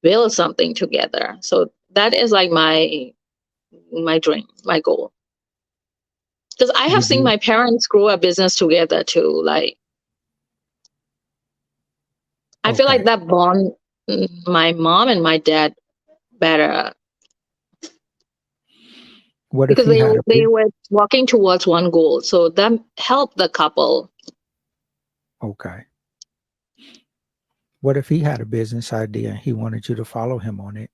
build something together. So that is like my dream, my goal. Because I have Would seen you my parents grow a business together too. Like I feel like okay. that bond, my mom and my dad better What if because he had a they big were walking towards one goal. So that helped the couple. okay. What if he had a business idea and he wanted you to follow him on it?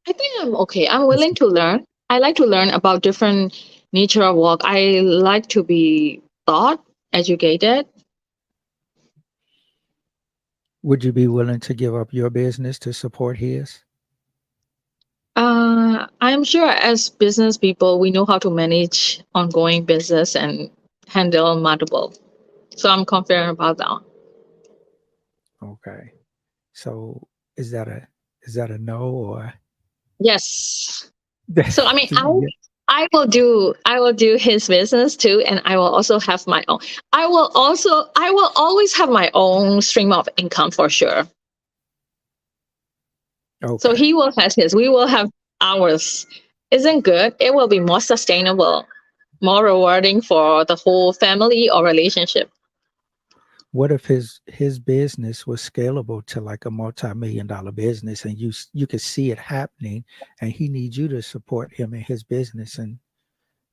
I think I'm okay. I'm That's- willing to learn. I like to learn about different nature of work. I like to be taught, educated. Would you be willing to give up your business to support his? I'm sure as business people, we know how to manage ongoing business and handle multiple. So I'm confident about that. Okay. So is that a no or Yes. So I mean, yeah, I will do his business too, and I will also have my own. I will always have my own stream of income for sure. So okay. he will have his, we will have ours. Isn't good. It will be more sustainable, more rewarding for the whole family or relationship. What if his business was scalable to like a multi-million dollar business and you could see it happening and he needs you to support him in his business I and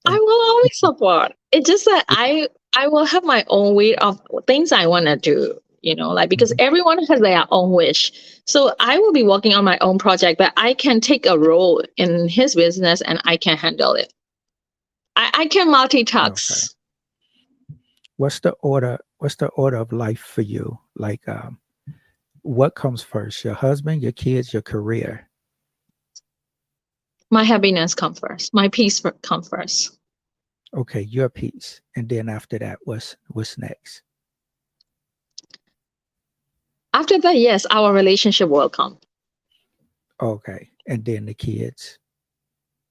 will always support. It's just that I will have my own way of things I want to do. Like because Mhm. everyone has their own wish. So I will be working on my own project, but I can take a role in his business and I can handle it. I can Okay. multitask. What's the order of life for you? Like what comes first? Your husband, your kids, your career? My happiness come first. My peace come first. Okay, your piece. And then after that, what's next? After that, yes, our relationship will come. Okay. And then the kids.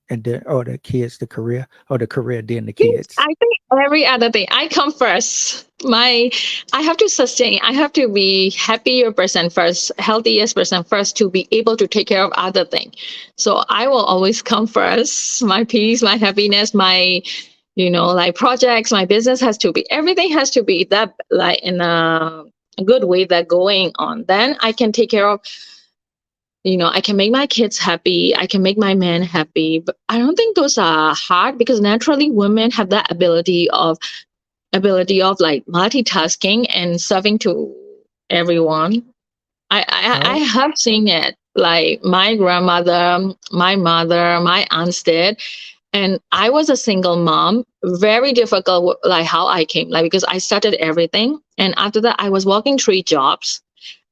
And then the kids, the career, or the career, then the Yes, kids. I think every other thing I come first. I have to sustain. I have to be happier person first, healthiest person first to be able to take care of other things. So I will always come first. My peace, my happiness, my like projects, my business has to be everything has to be that like in a good way that going on. Then I can take care of I can make my kids happy, I can make my man happy, but I don't think those are hard because naturally women have that ability of like multitasking and serving to everyone. I How have seen it like my grandmother, my mother, my aunts did, and I was a single mom, very difficult like how I came like because I started everything and after that I was working 3 jobs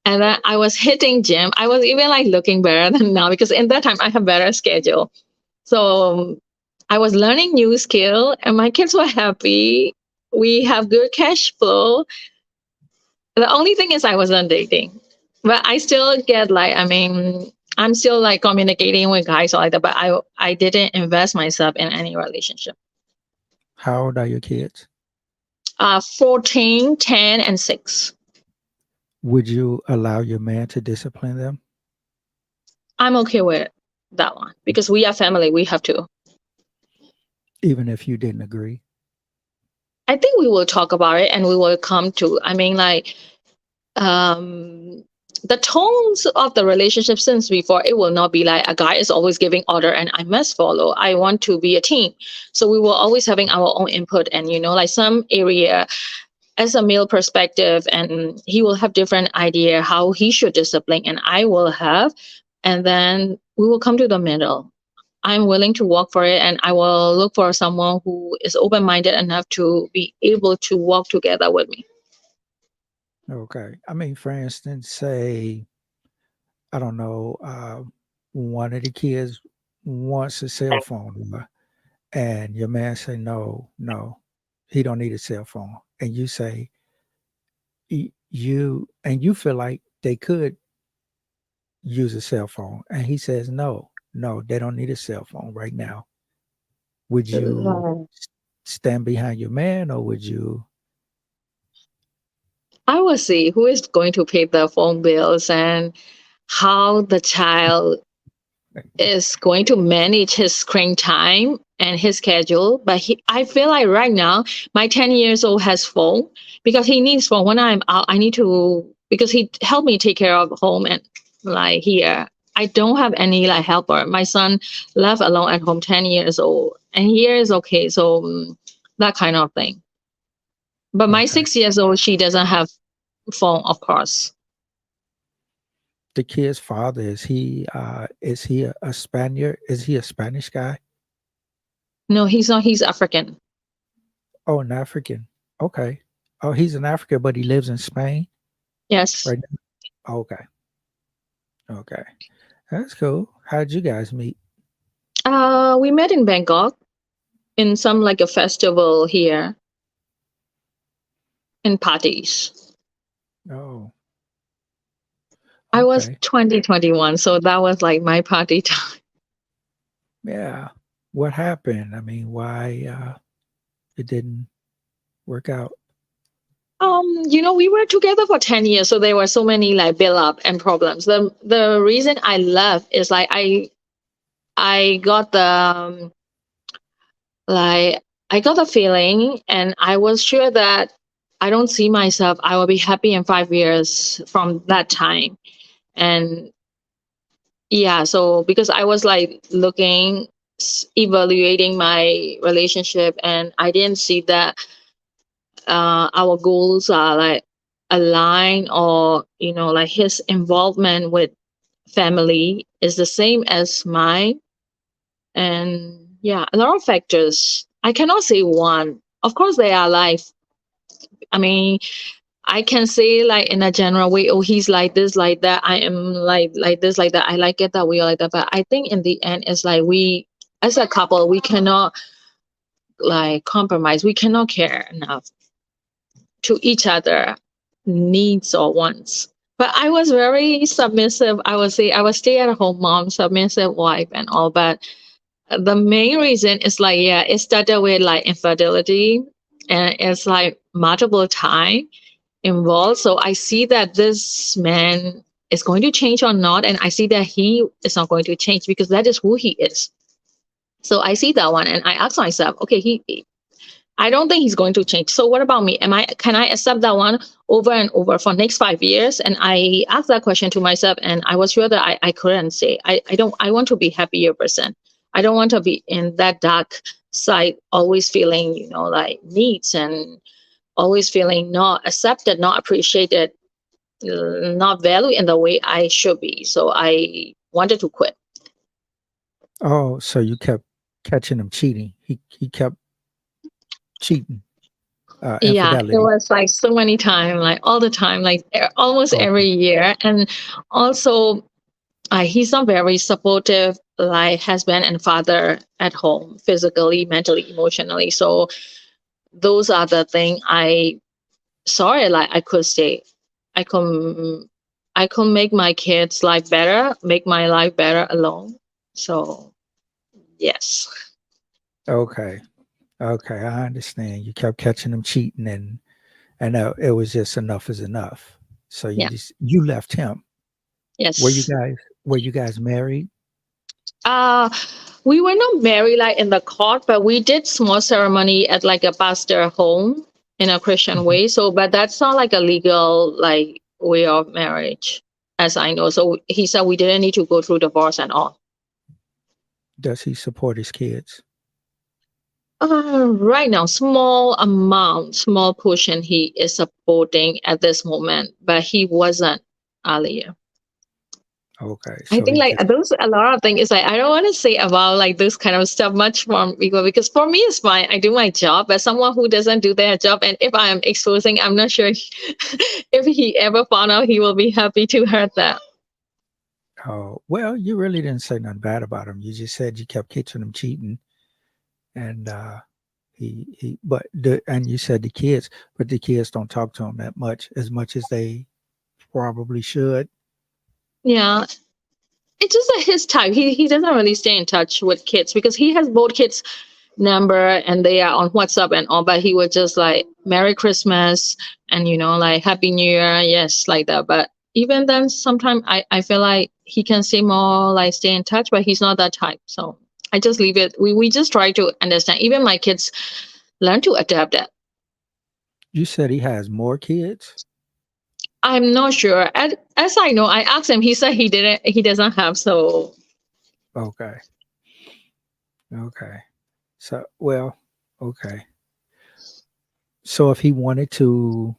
and then I was hitting gym. I was even like looking better than now because in that time I have better schedule. So I was learning new skill and my kids were happy. We have good cash flow. The only thing is I wasn't dating. But I still get like I'm still like communicating with guys like that, but I didn't invest myself in any relationship. how old are your kids? 14, 10, and 6. Would you allow your man to discipline them? I'm okay with it. that one because we are family. We have to. even if you didn't agree? I think we will talk about it and we will come to. I mean, like um the tones of the relationship since before, it will not be like a guy is always giving order and I must follow. I want to be a team, so we will always having our own input. And like some area as a male perspective, and he will have different idea how he should discipline and I will have, and then we will come to the middle. I'm willing to work for it, and I will look for someone who is open-minded enough to be able to walk together with me. Okay. I mean, for instance, say, I don't know, one of the kids wants a cell phone, and your man say, no, no, he don't need a cell phone. And you say, you feel like they could use a cell phone. And he says, no, no, they don't need a cell phone right now. Would you Right. stand behind your man, or would you? I will see who is going to pay the phone bills and how the child is going to manage his screen time and his schedule. But I feel like right now, my 10 years old has phone because he needs phone. When I'm out, I need to, because he helped me take care of home and like here. I don't have any like helper. My son left alone at home 10 years old and here is okay. So that kind of thing. But my Okay. 6 years old, she doesn't have phone, of course. The kid's father, is he a Spaniard? Is he a Spanish guy? No, he's not. He's African. Oh, an African. Okay. Oh, he's an African, but he lives in Spain Yes. right now. Okay. Okay. That's cool. How'd you guys meet? We met in Bangkok in some like a festival here in parties. Oh, I was okay. 2021, so that was like my party time. Yeah. What happened? I mean, why it didn't work out? We were together for 10 years, so there were so many like build up and problems. The reason I left is like I got the like I got the feeling, and I was sure that I don't see myself. I will be happy in 5 years from that time, and yeah, so because I was like looking, evaluating my relationship, and I didn't see that our goals are like aligned, or like his involvement with family is the same as mine. And yeah, a lot of factors. I cannot say one. Of course, they are like, I mean, I can say like in a general way, oh, he's like this, like that. I am like this, like that. I like it that way, like that. But I think in the end, it's like we, as a couple, we cannot like compromise. We cannot care enough to each other needs or wants. But I was very submissive. I would say I was stay-at-home mom, submissive wife, and all. But the main reason is like, yeah, it started with like infidelity, and it's like multiple time involved. So I see that this man is going to change or not, and I see that he is not going to change because that is who he is. So I see that one, and I ask myself, okay, I don't think he's going to change. So what about me? Can I accept that one over and over for next 5 years? And I asked that question to myself, and I was sure that I couldn't say. I want to be happier person. I don't want to be in that dark side, always feeling, like needs, and always feeling not accepted, not appreciated, not valued in the way I should be. So I wanted to quit. Oh, so you kept catching him cheating. He kept cheating, Yeah, it infidelity. was like so many times, like all the time, like almost Okay. every year. And also, he's not very supportive, like husband and father at home, physically, mentally, emotionally. So those are the thing I sorry, like I could say, I could, I could make my kids' life better, make my life better alone. So yes, Okay. Okay. I understand. You kept catching him cheating, and it was just enough is enough. So yeah, you left him. Were you yes. guys were you guys married? Uh, we were not married like in the court, but we did small ceremony at like a pastor home in a Christian Mhm. way. So, but that's not like a legal like way of marriage, as I know. So he said we didn't need to go through divorce and all. Does he support his kids? Right now, small amount, small portion he is supporting at this moment, but he wasn't earlier. Okay, I so think he like just those a lot of things is like I don't want to say about like this kind of stuff much from people because for me it's fine. I do my job, but someone who doesn't do their job and if I am exposing, I'm not sure if he ever found out he will be happy to hear that. oh well, you really didn't say nothing bad about him. You just said you kept catching him cheating, and but and you said the kids, but the kids don't talk to him that much as they probably should. Yeah. It's just like his type. He doesn't really stay in touch with kids because he has both kids number and they are on WhatsApp and all, but he would just like Merry Christmas and like Happy New Year, yes, like that. But even then sometimes I feel like he can stay more like stay in touch, but he's not that type. So I just leave it. We just try to understand. Even my kids learn to adapt that. You said he has more kids. I'm not sure. As I know, I asked him, he said he doesn't have, so Okay, okay. So well, okay. So if he wanted to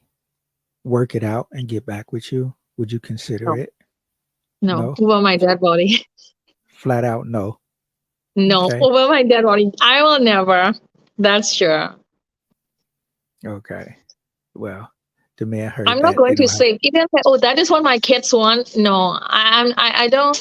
work it out and get back with you, would you consider no, it? no, No, over my dead body. flat out no. No, Okay, over my dead body. I will never. That's sure. okay. Well, the man heard I'm not that. They going to don't have. say even say, oh, that is what my kids want. No, I don't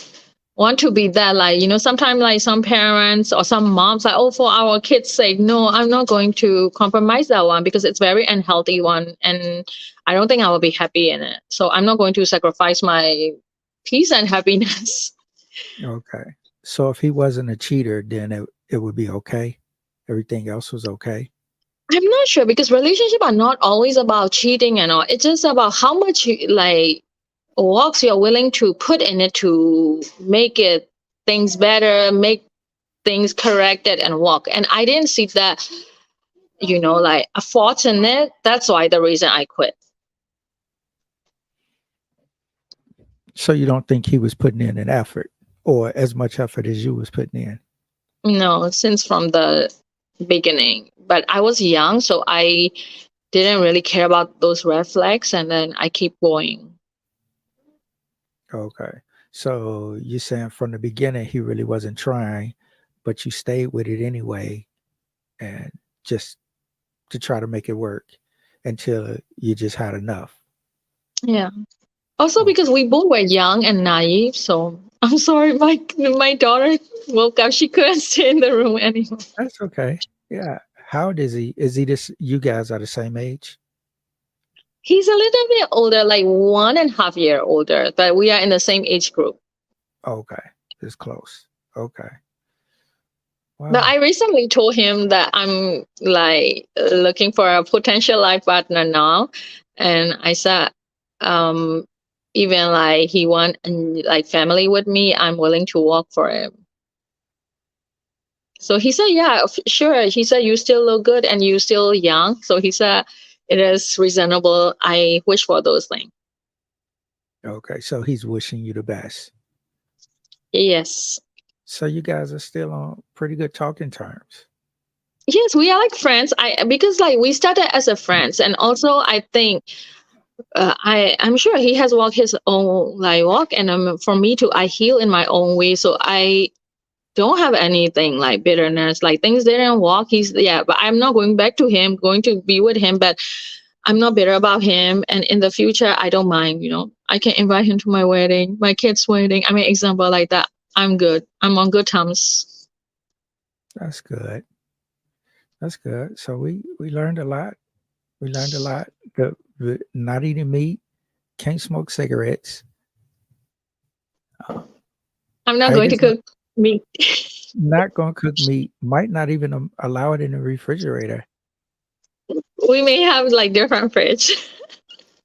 want to be that like sometimes like some parents or some moms like oh for our kids' sake. No, I'm not going to compromise that one because it's very unhealthy one, and I don't think I will be happy in it. So I'm not going to sacrifice my peace and happiness. Okay. So if he wasn't a cheater, then it would be okay. Everything else was okay. I'm not sure because relationships are not always about cheating and all. It's just about how much like works you're willing to put in it to make it things better, make things corrected and work. And I didn't see that, like a fault in it. That's why the reason I quit. So you don't think he was putting in an effort or as much effort as you was putting in. No, since from the beginning. But I was young, so I didn't really care about those red flags and then I keep going. Okay. So you're saying from the beginning he really wasn't trying, but you stayed with it anyway and just to try to make it work until you just had enough. Yeah. Also Oh, because we both were young and naive, so I'm sorry, my daughter woke up. She couldn't stay in the room anymore. that's okay. Yeah. How old is he? Is he this you guys are the same age? He's a little bit older, like 1.5 year older, but we are in the same age group. Okay. It's close. Okay. But Wow. I recently told him that I'm like looking for a potential life partner now, and I said, um, even like he want like family with me, I'm willing to work for him. So he said, yeah, sure. He said, you still look good and you still young. So he said, it is reasonable. I wish for those things. Okay. So he's wishing you the best. Yes. So you guys are still on pretty good talking terms. Yes, we are like friends. I because like we started as a friends, and also I think I'm sure he has walked his own like walk, and for me too, I heal in my own way. So I don't have anything like bitterness, like things didn't walk. He's yeah, but I'm not going back to him, going to be with him, but I'm not bitter about him. And in the future, I don't mind. I can invite him to my wedding, my kid's wedding. I mean, example like that. I'm good. I'm on good terms. That's good. That's good. So we learned a lot. We learned a lot. The not eating meat, can't smoke cigarettes. Uh, I'm not height going to is not, cook meat. not going to cook meat. Might not even allow it in the refrigerator. We may have like different fridge.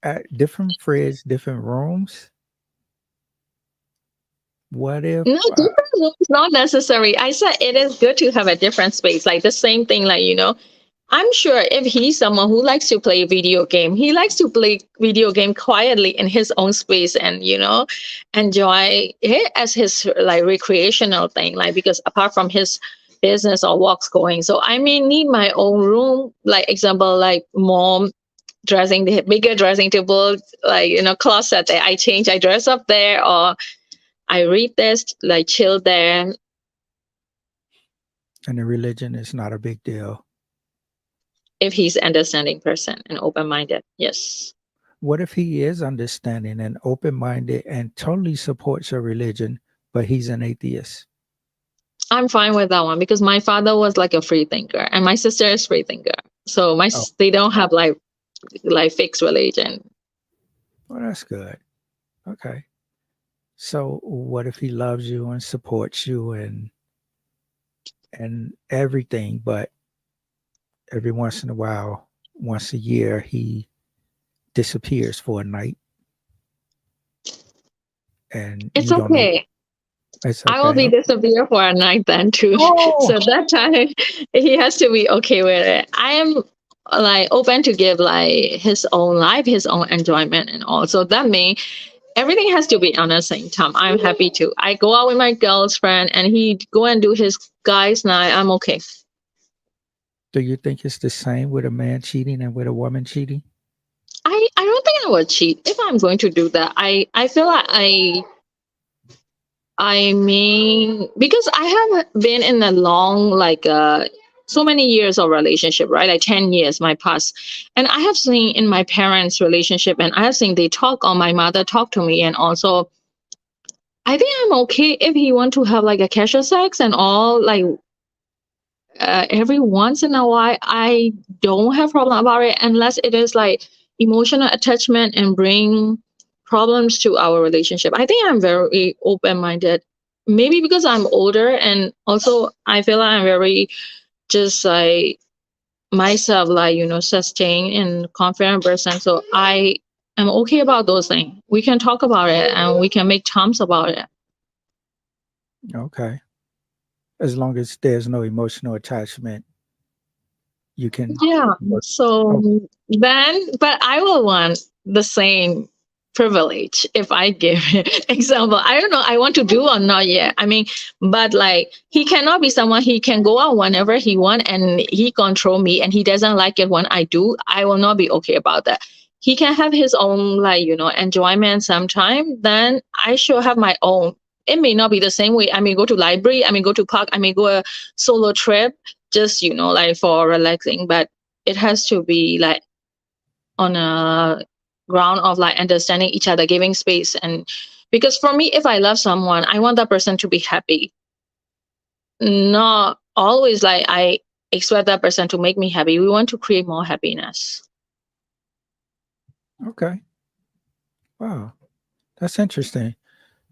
At different fridge, different rooms. What if No, different rooms not necessary. I said it is good to have a different space, like the same thing, like I'm sure if he's someone who likes to play video game, he likes to play video game quietly in his own space and enjoy it as his like recreational thing. Like because apart from his business or works going, so I may need my own room. Like example, like mom dressing the bigger dressing table, like closet that I change, I dress up there, or I read this, like chill there. and the religion is not a big deal? If he's understanding person and open minded, yes. What if he is understanding and open-minded and totally supports your religion, but he's an atheist? I'm fine with that one because my father was like a free thinker and my sister is free thinker. So Oh, they don't have like fixed religion. well, that's good. Okay. So what if he loves you and supports you and everything, but every once in a while, once a year, he disappears for a night and It's you don't know? okay. It's I will okay. be disappear for a night then too. Oh, So that time he has to be okay with it. I am like open to give like his own life, his own enjoyment and all. So that means everything has to be on the same time. I'm happy to. I go out with my girlfriend and he go and do his guys night. I'm okay. do you think it's the same with a man cheating and with a woman cheating? I don't think I would cheat if I'm going to do that. I feel like I mean because I have been in a long like so many years of relationship, right? Like 10 years my past. And I have seen in my parents' relationship and I have seen they talk or my mother talk to me and also I think I'm okay if he want to have like a casual sex and all like every once in a while. I don't have problem about it unless it is like emotional attachment and bring problems to our relationship. I think I'm very open minded. Maybe because I'm older and also I feel like I'm very just like myself, like sustained and confident person. So I am okay about those things. We can talk about it and we can make terms about it. Okay. As long as there's no emotional attachment, you can Yeah. work. So Oh, then, but I will want the same privilege if I give example. I don't know. I want to do or not yet. I mean, but like he cannot be someone he can go out whenever he want and he control me and he doesn't like it when I do. I will not be okay about that. He can have his own like enjoyment sometime. Then I should have my own. It may not be the same way. I may go to library. I may go to park. I may go a solo trip just like for relaxing, but it has to be like on a ground of like understanding each other, giving space. And because for me, if I love someone, I want that person to be happy, not always like I expect that person to make me happy. We want to create more happiness. okay. Wow. That's interesting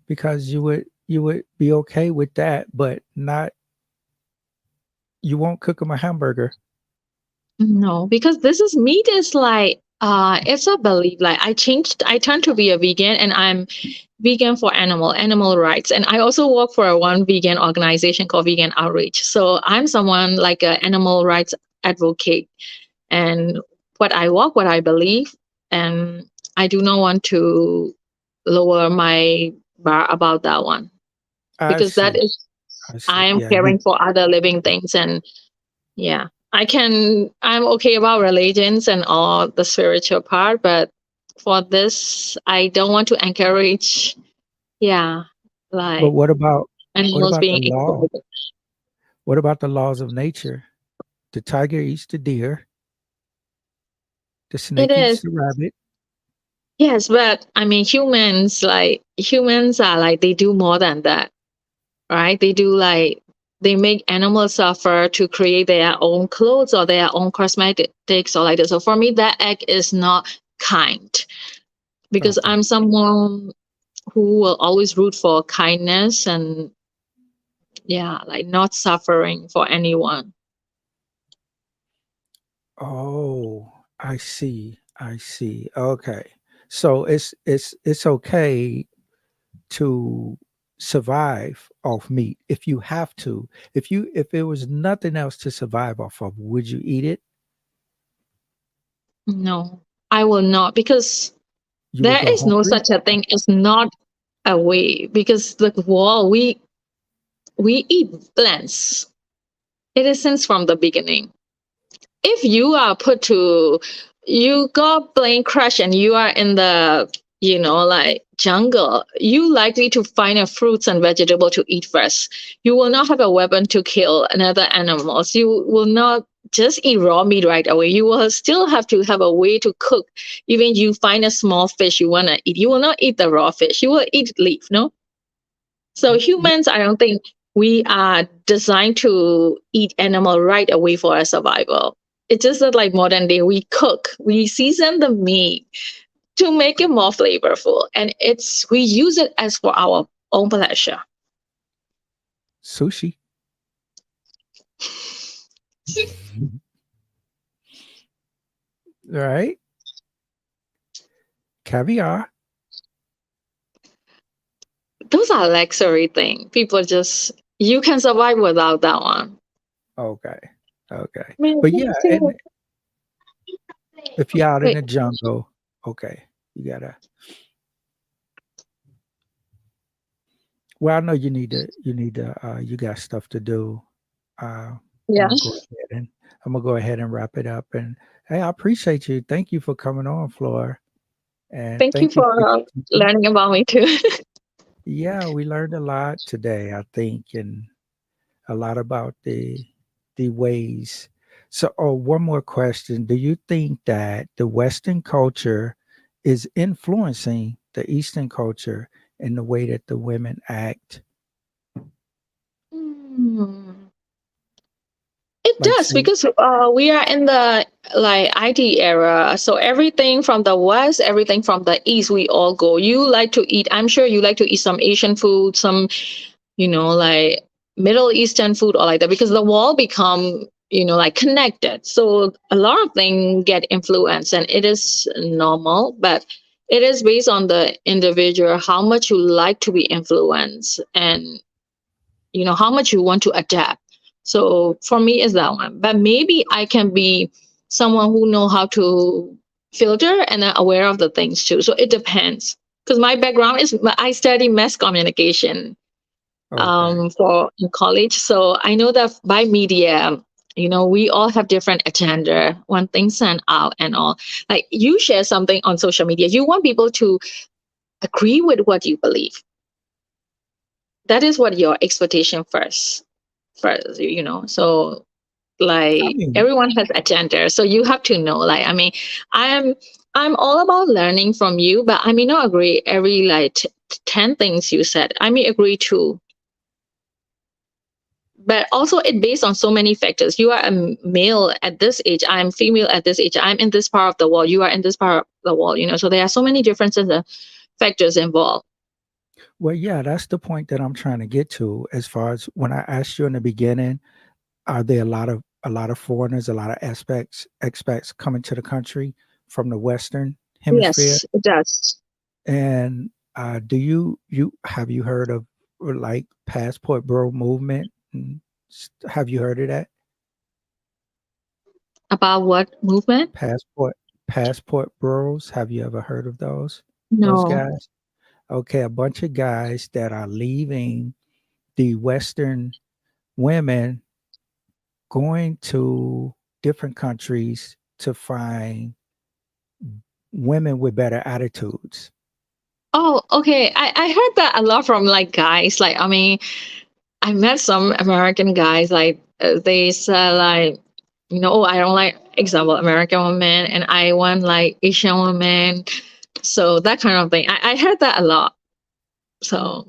because you would be okay with that, but not you won't cook him a hamburger. No, because this is meat is like it's a belief. Like I turned to be a vegan and I'm vegan for animal rights. And I also work for one vegan organization called Vegan Outreach. So I'm someone like an animal rights advocate and what I believe. And I do not want to lower my bar about that one I because that see. is I see. I am Yeah, caring for other living things and yeah, I'm okay about religions and all the spiritual part, but for this, I don't want to encourage, yeah, but like what animals about the being law? exploited. What about the laws of nature? The tiger eats the deer, the It snake is, eats the rabbit. yes, but I mean, humans are like, they do more than that, right? They do like, they make animals suffer to create their own clothes or their own cosmetics or like that. So for me, that act is not kind because Okay. I'm someone who will always root for kindness and yeah, like not suffering for anyone. Oh, I see. I see. Okay. So it's okay to survive off meat if you have to? If there was nothing else to survive off of, would you eat it? No, I will not, because You would there go is no hungry? such a thing as not a way. Because the wall, we eat plants. It is since from the beginning. If you are put to, you got plane crash and you are in the, like jungle, you likely to find a fruits and vegetable to eat first. You will not have a weapon to kill another animals. You will not just eat raw meat right away. You will still have to have a way to cook. Even you find a small fish you want to eat, you will not eat the raw fish, you will eat leaf, no? So Yeah. humans, I don't think we are designed to eat animal right away for our survival. It's just that like modern day, we cook, we season the meat to make it more flavorful, and we use it as for our own pleasure. Sushi. Right? Caviar. Those are luxury things. People just, you can survive without that one. Okay. Okay. I mean, But yeah, and if you're out in wait, the jungle, okay, you gotta. Well, I know you got stuff to do. I'm yeah. gonna go ahead and wrap it up. And hey, I appreciate you. Thank you for coming on, Flora, and Thank you thank you for for your teaching. learning about me too. Yeah, we learned a lot today, I think, and a lot about the ways. So, oh, one more question: do you think that the Western culture is influencing the Eastern culture in the way that the women act? Hmm. It Like, does, say, because we are in the like IT era. So everything from the west, everything from the east, we all go. You like to eat. I'm sure you like to eat some Asian food, some like Middle Eastern food or like that, because the wall become like connected. So a lot of things get influenced, and it is normal, but it is based on the individual how much you like to be influenced, and how much you want to adapt. So for me is that one, but maybe I can be someone who know how to filter and aware of the things too. So it depends, because my background is I study mass communication okay, for in college. So I know that by media, we all have different agenda when things send out and all. Like you share something on social media, you want people to agree with what you believe. That is what your expectation first, so I like mean, everyone has agenda, so you have to know, like, I mean, i'm I'm all about learning from you, but I may not agree every like 10 things you said. I may agree too, but also it based on so many factors. You are a male at this age, I'm female at this age, I'm in this part of the world, you are in this part of the world, so there are so many differences and factors involved. well, yeah, that's the point that I'm trying to get to. As far as when I asked you in the beginning, are there a lot of foreigners, a lot of expats coming to the country from the Western hemisphere? Yes, it does. And do you have you heard of like passport bro movement? Have you heard of that About what movement? passport bros? Have you ever heard of those No. guys? Okay, a bunch of guys that are leaving the Western women, going to different countries to find women with better attitudes. Oh, okay. I heard that a lot from like guys. Like, I mean, I met some American guys. Like, they said like, oh, I don't like, example, American women, and I want like Asian women. So that kind of thing. I heard that a lot. So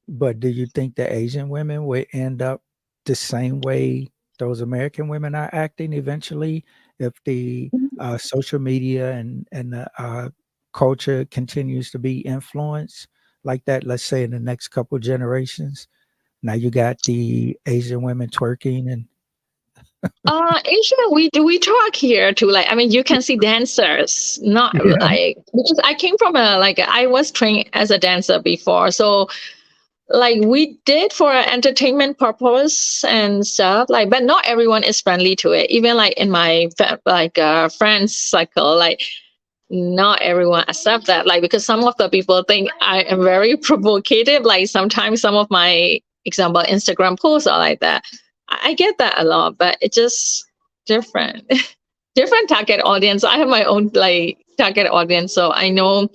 But do you think the Asian women will end up the same way those American women are acting eventually if the social media and the culture continues to be influenced like that? Let's say in the next couple generations. Now you got the Asian women twerking and Asia, we talk here too. Like, I mean, you can see dancers, not yeah. like, because I came from a like I was trained as a dancer before, so like we did for an entertainment purpose and stuff. Like, but not everyone is friendly to it. Even like in my friends cycle, like not everyone accept that. Like because some of the people think I am very provocative. Like sometimes some of my example Instagram posts are like that. I get that a lot, but it's just different. Different target audience. I have my own like target audience, so I know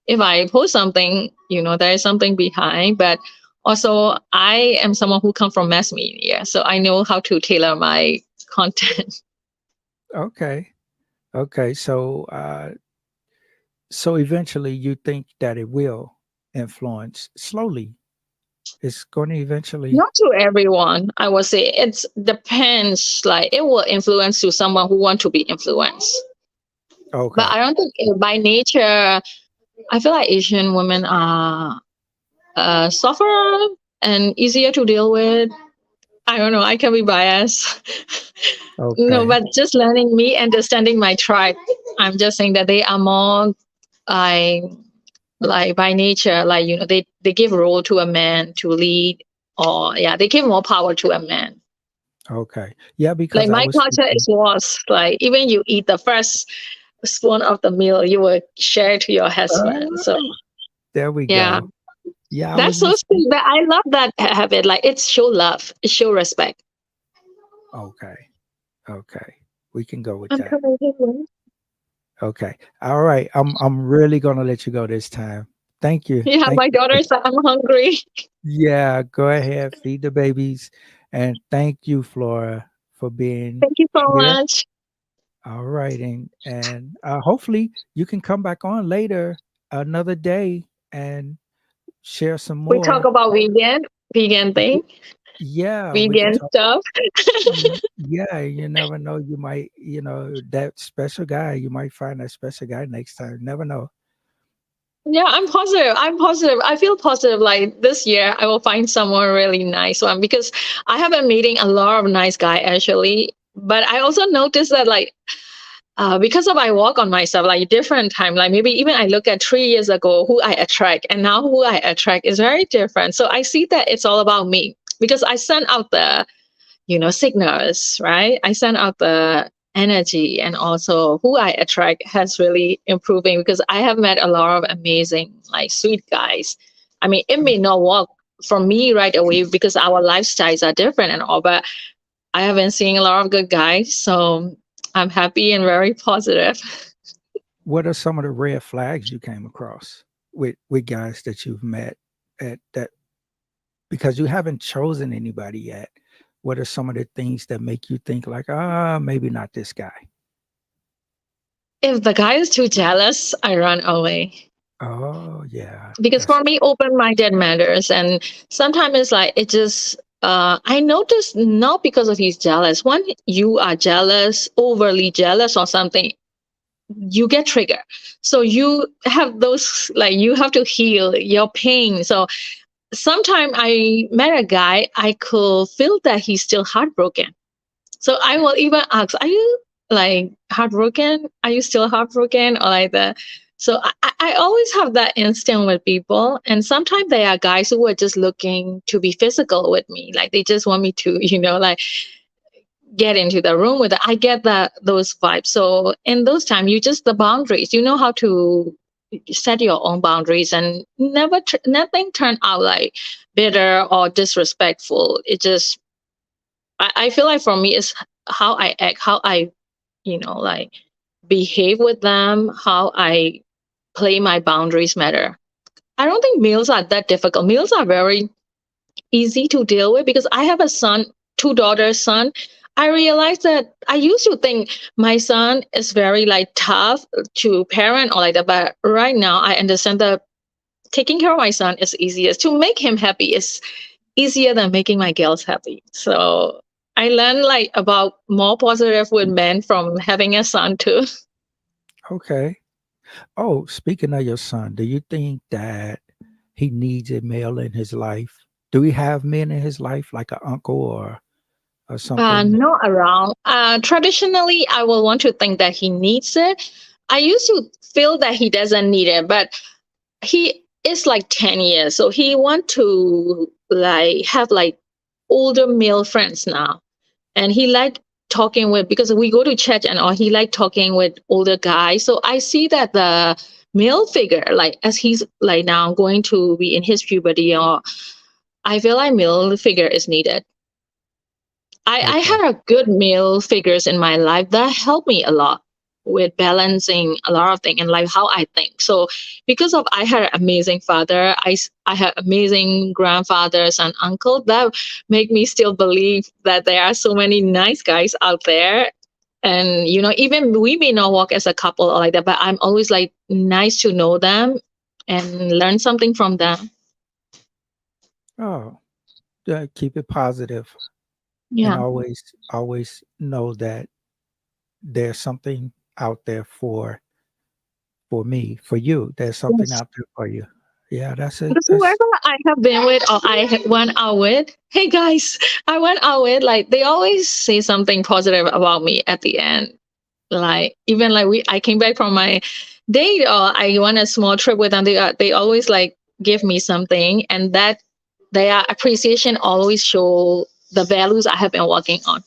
if I post something, there is something behind. But also, I am someone who comes from mass media, so I know how to tailor my content. Okay. Okay. So eventually you think that it will influence slowly. It's going to eventually. Not to everyone, I would say it depends. Like it will influence to someone who want to be influenced. But Okay. I don't think by nature, I feel like Asian women are softer and easier to deal with. I don't know. I can be biased. No, Okay. but just learning me, understanding my tribe. I'm just saying that they are more like by nature, like they give role to a man to lead, or yeah, they give more power to a man. Okay. Yeah, Like because I my was culture thinking, is was like even you eat the first spoon of the meal, you will share to your husband. So oh, there we yeah, go. Yeah, I that's was so just sweet. But I love that habit. Like it's show love, it show respect. okay. Okay. We can go with I'm that. coming. Okay. All right. I'm really gonna let you go this time. Thank you. Yeah, Thank my you. daughter said I'm hungry. Yeah, go ahead, feed the babies. And thank you, Flora, for being Thank you so here. much. All right. And hopefully you can come back on later another day and share some We talk more. about vegan Y- thing, Yeah, we can vegan talk. stuff. Yeah, you never know. You might, that special guy, you might find that special guy next time. Never know. Yeah, I'm positive. I'm positive. I feel positive. Like this year, I will find someone really nice one because I have been meeting a lot of nice guy actually. But I also noticed that like because of I work on myself like different time. Like maybe even I look at 3 years ago who I attract and now who I attract is very different. So I see that it's all about me because I send out the signals, right? I send out the energy and also who I attract has really improving because I have met a lot of amazing, like sweet guys. I mean, it may not work for me right away because our lifestyles are different and all, but I have been seeing a lot of good guys. So I'm happy and very positive. What are some of the red flags you came across with guys that you've met at that because you haven't chosen anybody yet? What are some of the things that make you think like, maybe not this guy? If the guy is too jealous, I run away. Oh yeah, Because that's for me open-minded matters and sometimes it's like it just I notice not because of he's jealous when you are jealous overly jealous or something you get triggered so you have those like you have to heal your pain so sometimes I met a guy I could feel that he's still heartbroken so I will even ask, are you like heartbroken? Are you still heartbroken? Or like that. So I always have that instinct with people. And sometimes there are guys who are just looking to be physical with me. Like they just want me to, like get into the room with it. I get that those vibes. So in those times, you just the boundaries. You know how to set your own boundaries and nothing turned out like bitter or disrespectful. It just I feel like for me it's how I act, how I, like behave with them, how I play my boundaries matter. I don't think meals are that difficult. Meals are very easy to deal with because I have a son, two daughters, son. I realized that I used to think my son is very like tough to parent or like that, but right now I understand that taking care of my son is easiest. To make him happy is easier than making my girls happy. So I learned like about more positive with men from having a son too. okay. Oh, speaking of your son, do you think that he needs a male in his life? Do he have men in his life, like an uncle or something? Not around. Traditionally, I will want to think that he needs it. I used to feel that he doesn't need it, but he it's like 10 years. So he want to like have like older male friends now. And he like talking with, because we go to church and all, he like talking with older guys. So I see that the male figure, like as he's like now going to be in his puberty, or I feel like male figure is needed. I Okay. had a good male figures in my life that helped me a lot with balancing a lot of things in life, how I think. So because of I had an amazing father, I had amazing grandfathers and uncle that make me still believe that there are so many nice guys out there. And even we may not walk as a couple or like that, but I'm always like nice to know them and learn something from them. Oh, yeah, keep it positive and Yeah. always know that there's something out there for me, for you. There's something Yes. out there for you. Yeah, that's it. Because That's whoever I have been with or went out with, hey guys, I went out with, like they always say something positive about me at the end. Like even like I came back from my date or I went a small trip with them. They always like give me something, and that their appreciation always show the values I have been working on.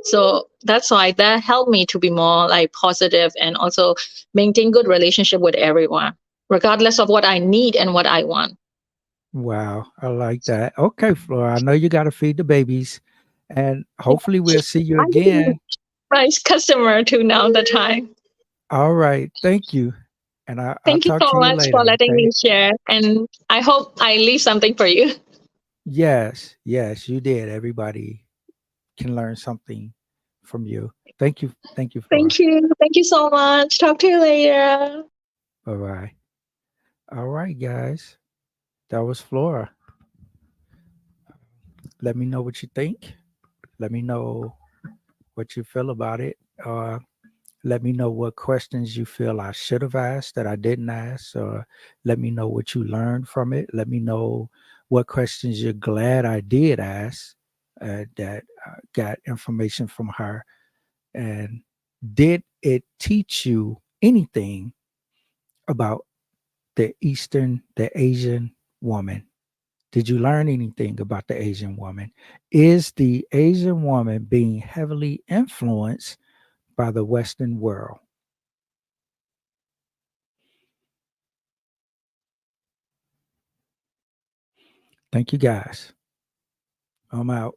So that's why that helped me to be more like positive and also maintain good relationship with everyone, regardless of what I need and what I want. wow. I like that. Okay, Flora. I know you got to feed the babies, and hopefully we'll see you I again. nice customer to now the time. All right. Thank you. And I'll Thank you talk so to you much for later. letting Okay. me share, and I hope I leave something for you. Yes. Yes, you did. Everybody can learn something from you. Thank you. Thank you, Flora. Thank you. Thank you so much. Talk to you later. Bye bye. All right, guys. That was Flora. Let me know what you think. Let me know what you feel about it. Let me know what questions you feel I should have asked that I didn't ask. Or let me know what you learned from it. Let me know what questions you're glad I did ask that got information from her. And did it teach you anything about the Asian woman? Did you learn anything about the Asian woman? Is the Asian woman being heavily influenced by the Western world? Thank you guys. I'm out.